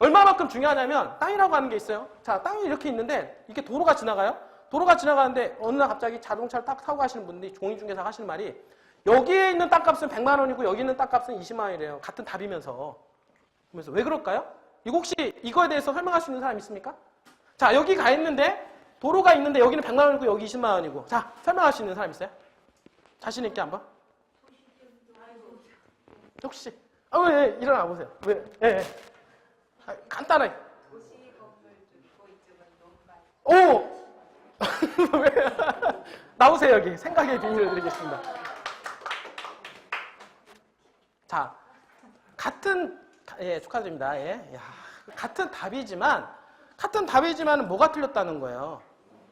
얼마만큼 중요하냐면 땅이라고 하는 게 있어요. 자, 땅이 이렇게 있는데 이게 도로가 지나가요. 도로가 지나가는데 어느 날 갑자기 자동차를 딱 타고 가시는 분들이 공인중개사가 하시는 말이 여기에 있는 땅값은 100만 원이고 여기 있는 땅값은 20만 원이래요. 같은 답이면서. 그러면서 왜 그럴까요? 이거 혹시 이거에 대해서 설명할 수 있는 사람 있습니까? 자, 여기 가 있는데 도로가 있는데 여기는 100만 원이고 여기 20만 원이고. 자, 설명할 수 있는 사람 있어요? 자신 있게 한번. 혹시? 왜? 일어나 보세요. 왜? 예. 간단하게. 도시 건물 듣고 이쪽은 논밭. 오! 왜? 나오세요, 여기. 생각의 비밀을 드리겠습니다. 자, 예, 축하드립니다. 예. 야, 같은 답이지만 뭐가 틀렸다는 거예요?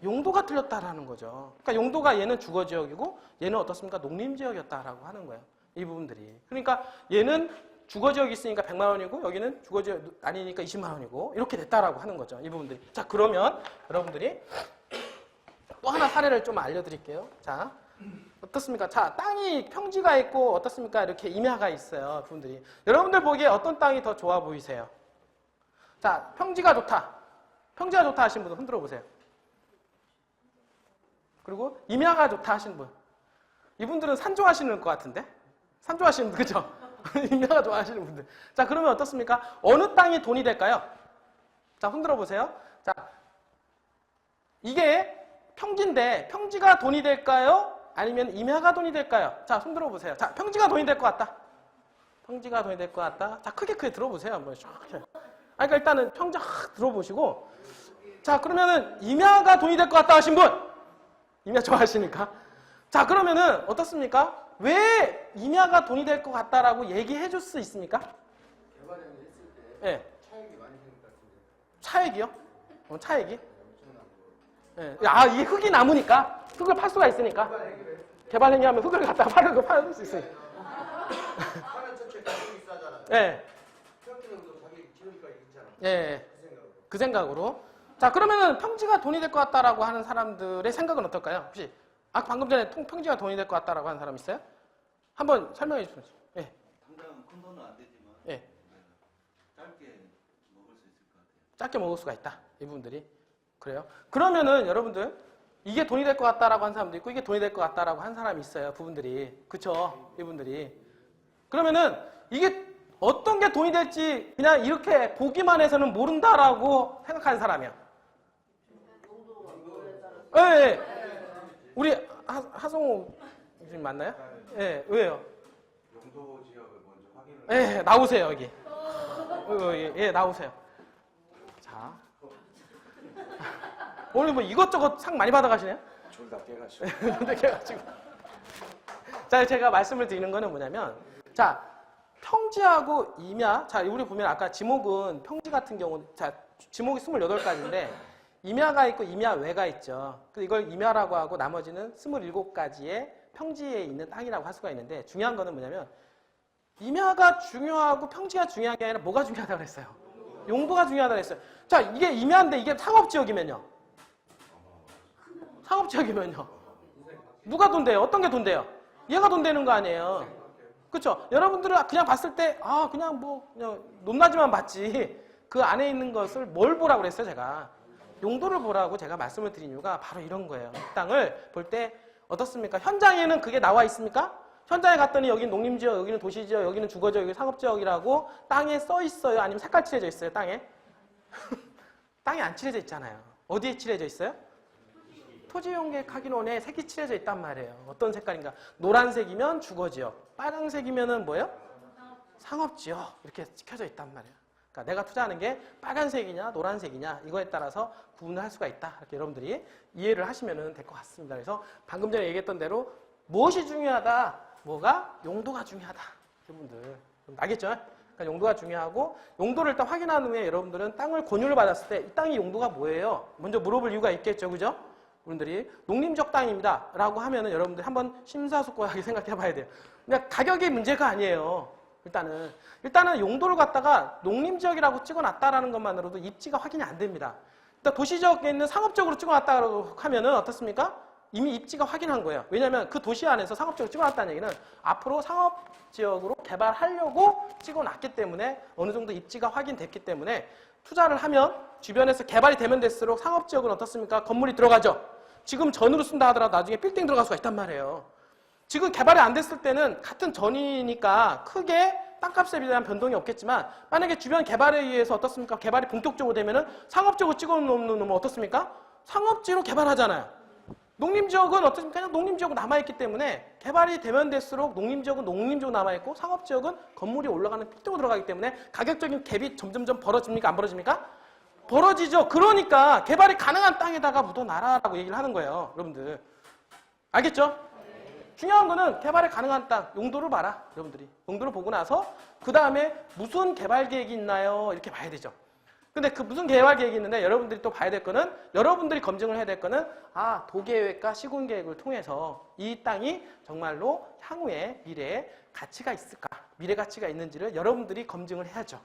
용도가 틀렸다라는 거죠. 그러니까 용도가 얘는 주거지역이고 얘는 어떻습니까? 농림지역이었다라고 하는 거예요. 이 부분들이. 그러니까 얘는 주거지역이 있으니까 100만 원이고 여기는 주거지역 아니니까 20만 원이고 이렇게 됐다라고 하는 거죠. 이 부분들이. 자, 그러면 여러분들이 또 하나 사례를 좀 알려드릴게요. 자, 어떻습니까? 자, 땅이 평지가 있고 어떻습니까? 이렇게 임야가 있어요. 부분들이. 여러분들 보기에 어떤 땅이 더 좋아 보이세요? 자, 평지가 좋다. 평지가 좋다 하시는 분들 흔들어 보세요. 그리고 임야가 좋다 하시는 분. 이분들은 산 좋아하시는 것 같은데? 산 좋아하시는 분, 그죠? 임야가 좋아하시는 분들. 자, 그러면 어떻습니까? 어느 땅이 돈이 될까요? 자, 흔들어 보세요. 자, 이게 평지인데 평지가 돈이 될까요? 아니면 임야가 돈이 될까요? 자, 손들어 보세요. 자, 평지가 돈이 될 것 같다. 평지가 돈이 될 것 같다. 자, 크게 들어보세요. 한번 쫙. 그러니까 일단은 평지 확 들어보시고. 자, 그러면은 임야가 돈이 될 것 같다 하신 분. 임야 좋아하시니까. 자, 그러면은 어떻습니까? 왜 임야가 돈이 될 것 같다라고 얘기해 줄 수 있습니까? 개발을 했을 때 네. 차액이 많이 생길 것 같은데. 차액이요? 차액이? 네. 아, 이게 흙이 남으니까 흙을 팔 수가 있으니까 개발 행위하면 흙을 갖다가 팔을 수 있으니까. 하는 전체 가격이 싸잖아요. 네. 평균도 자기 기록이 있잖아. 네. 그 생각으로. 그 생각으로. 자, 그러면은 평지가 돈이 될 것 같다라고 하는 사람들의 생각은 어떨까요? 혹시 방금 전에 평지가 돈이 될 것 같다라고 하는 사람 있어요? 한번 설명해 주세요. 예. 당장 큰 돈은 안 되지만 예. 짧게 먹을 수 있을 것 같아요. 짧게 먹을 수가 있다. 이분들이. 그래요? 그러면은 여러분들 이게 돈이 될 것 같다라고 한 사람도 있고 이게 돈이 될 것 같다라고 한 사람이 있어요. 부분들이. 그쵸? 이분들이. 그러면은 이게 어떤 게 돈이 될지 그냥 이렇게 보기만 해서는 모른다라고 생각하는 사람이요. 예, 예. 우리 하성우 교수님 맞나요? 예, 왜요? 용도 지역을 먼저 확인을. 예, 나오세요, 여기. 예, 나오세요. 자. 오늘 뭐 이것저것 상 많이 받아가시네요? 졸다 깨가지고. 이렇게 해가지고. 자, 제가 말씀을 드리는 거는 뭐냐면, 자, 평지하고 임야, 자, 우리 보면 아까 지목은 평지 같은 경우는, 자, 지목이 28가지인데, 임야가 있고 임야외가 있죠. 그래서 이걸 임야라고 하고 나머지는 27가지의 평지에 있는 땅이라고 할 수가 있는데, 중요한 거는 뭐냐면, 임야가 중요하고 평지가 중요한 게 아니라 뭐가 중요하다고 그랬어요? 용도가 중요하다고 그랬어요. 자, 이게 임야인데 이게 상업지역이면요? 상업지역이면요? 누가 돈 돼요? 어떤 게 돈 돼요? 얘가 돈 되는 거 아니에요? 그렇죠? 여러분들은 그냥 봤을 때 그냥 높낮이만 봤지 그 안에 있는 것을 뭘 보라고 그랬어요? 제가 용도를 보라고 제가 말씀을 드린 이유가 바로 이런 거예요. 이 땅을 볼 때 어떻습니까? 현장에는 그게 나와 있습니까? 현장에 갔더니 여기는 농림지역, 여기는 도시지역, 여기는 주거지역, 여기는 상업지역이라고 땅에 써 있어요? 아니면 색깔 칠해져 있어요? 땅에? 땅에 안 칠해져 있잖아요. 어디에 칠해져 있어요? 토지용계획확인원에 색이 칠해져 있단 말이에요. 어떤 색깔인가? 노란색이면 주거지역, 빨간색이면은 뭐예요? 상업지역. 이렇게 켜져 있단 말이에요. 그러니까 내가 투자하는 게 빨간색이냐 노란색이냐 이거에 따라서 구분을 할 수가 있다. 이렇게 여러분들이 이해를 하시면 될 것 같습니다. 그래서 방금 전에 얘기했던 대로 무엇이 중요하다? 뭐가? 용도가 중요하다. 여러분들 알겠죠? 그러니까 용도가 중요하고 용도를 일단 확인한 후에 여러분들은 땅을 권유를 받았을 때 이 땅의 용도가 뭐예요? 먼저 물어볼 이유가 있겠죠. 그죠? 여러분들이 농림적 땅입니다 라고 하면은 여러분들 한번 심사숙고하게 생각해 봐야 돼요. 그러니까 가격이 문제가 아니에요. 일단은 용도를 갖다가 농림지역이라고 찍어놨다라는 것만으로도 입지가 확인이 안 됩니다. 일단 도시지역에 있는 상업적으로 찍어놨다고 하면은 어떻습니까? 이미 입지가 확인한 거예요. 왜냐하면 그 도시 안에서 상업적으로 찍어놨다는 얘기는 앞으로 상업지역으로 개발하려고 찍어놨기 때문에 어느 정도 입지가 확인됐기 때문에 투자를 하면 주변에서 개발이 되면 될수록 상업지역은 어떻습니까? 건물이 들어가죠. 지금 전으로 쓴다 하더라도 나중에 빌딩 들어갈 수가 있단 말이에요. 지금 개발이 안 됐을 때는 같은 전이니까 크게 땅값에 대한 변동이 없겠지만 만약에 주변 개발에 의해서 어떻습니까? 개발이 본격적으로 되면은 상업적으로 찍어놓으면 어떻습니까? 상업지로 개발하잖아요. 농림지역은 어떻습니까? 그냥 농림지역으로 남아있기 때문에 개발이 되면 될수록 농림지역은 농림지역으로 남아있고 상업지역은 건물이 올라가는 필드로 들어가기 때문에 가격적인 갭이 점점점 벌어집니까? 안 벌어집니까? 벌어지죠. 그러니까 개발이 가능한 땅에다가 묻어놔라라고 얘기를 하는 거예요. 여러분들. 알겠죠? 중요한 거는 개발이 가능한 땅, 용도를 봐라. 여러분들이. 용도를 보고 나서 그 다음에 무슨 개발 계획이 있나요? 이렇게 봐야 되죠. 근데 그 무슨 개발 계획이 있는데 여러분들이 또 봐야 될 거는 여러분들이 검증을 해야 될 거는 도계획과 시군계획을 통해서 이 땅이 정말로 향후에 미래에 가치가 있을까? 미래 가치가 있는지를 여러분들이 검증을 해야죠.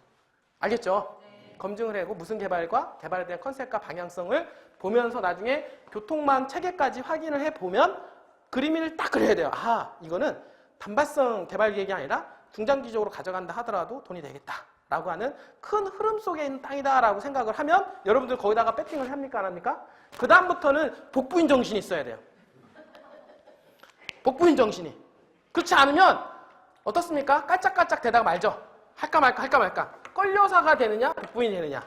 알겠죠? 네. 검증을 하고 무슨 개발과 개발에 대한 컨셉과 방향성을 보면서 나중에 교통망 체계까지 확인을 해보면 그림을 딱 그려야 돼요. 이거는 단발성 개발 계획이 아니라 중장기적으로 가져간다 하더라도 돈이 되겠다. 라고 하는 큰 흐름 속에 있는 땅이다라고 생각을 하면 여러분들 거기다가 배팅을 합니까? 안 합니까? 그 다음부터는 복부인 정신이 있어야 돼요. 복부인 정신이. 그렇지 않으면 어떻습니까? 깔짝깔짝 대다가 말죠. 할까 말까. 끌려사가 되느냐? 복부인이 되느냐?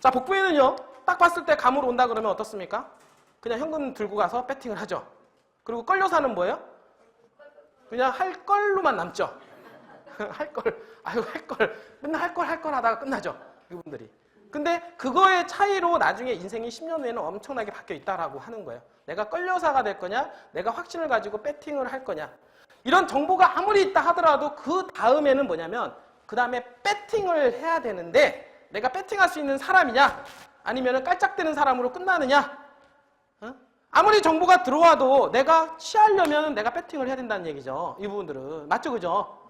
자, 복부인은요. 딱 봤을 때 감으로 온다 그러면 어떻습니까? 그냥 현금 들고 가서 배팅을 하죠. 그리고 끌려사는 뭐예요? 그냥 할 걸로만 남죠. 할 걸. 맨날 할 걸 하다가 끝나죠. 이분들이. 근데 그거의 차이로 나중에 인생이 10년 후에는 엄청나게 바뀌어 있다라고 하는 거예요. 내가 끌려사가 될 거냐, 내가 확신을 가지고 배팅을 할 거냐. 이런 정보가 아무리 있다 하더라도 그 다음에는 뭐냐면 그 다음에 배팅을 해야 되는데 내가 배팅할 수 있는 사람이냐 아니면 깔짝대는 사람으로 끝나느냐. 아무리 정보가 들어와도 내가 취하려면 내가 배팅을 해야 된다는 얘기죠. 이 부분들은. 맞죠? 그죠?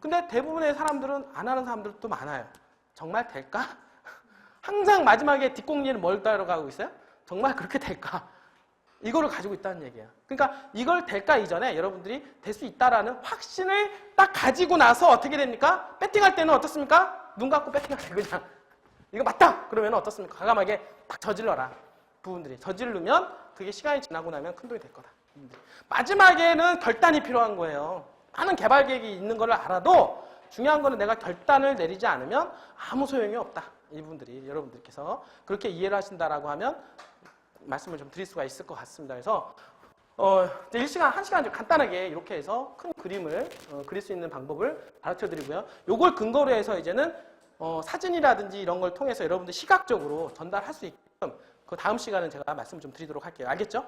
근데 대부분의 사람들은 안 하는 사람들도 많아요. 정말 될까? 항상 마지막에 뒷공리는 뭘 따라가고 있어요? 정말 그렇게 될까? 이거를 가지고 있다는 얘기예요. 그러니까 이걸 될까 이전에 여러분들이 될 수 있다라는 확신을 딱 가지고 나서 어떻게 됩니까? 배팅할 때는 어떻습니까? 눈 감고 배팅하세요. 그냥. 이거 맞다! 그러면 어떻습니까? 과감하게 딱 저질러라. 부분들이. 저지르면 그게 시간이 지나고 나면 큰돈이 될 거다. 마지막에는 결단이 필요한 거예요. 많은 개발 계획이 있는 걸 알아도 중요한 거는 내가 결단을 내리지 않으면 아무 소용이 없다. 이분들이 여러분들께서 그렇게 이해를 하신다라고 하면 말씀을 좀 드릴 수가 있을 것 같습니다. 그래서 1시간, 1시간 좀 간단하게 이렇게 해서 큰 그림을 그릴 수 있는 방법을 가르쳐 드리고요. 요걸 근거로 해서 이제는 사진이라든지 이런 걸 통해서 여러분들 시각적으로 전달할 수 있게끔 그 다음 시간은 제가 말씀 좀 드리도록 할게요. 알겠죠?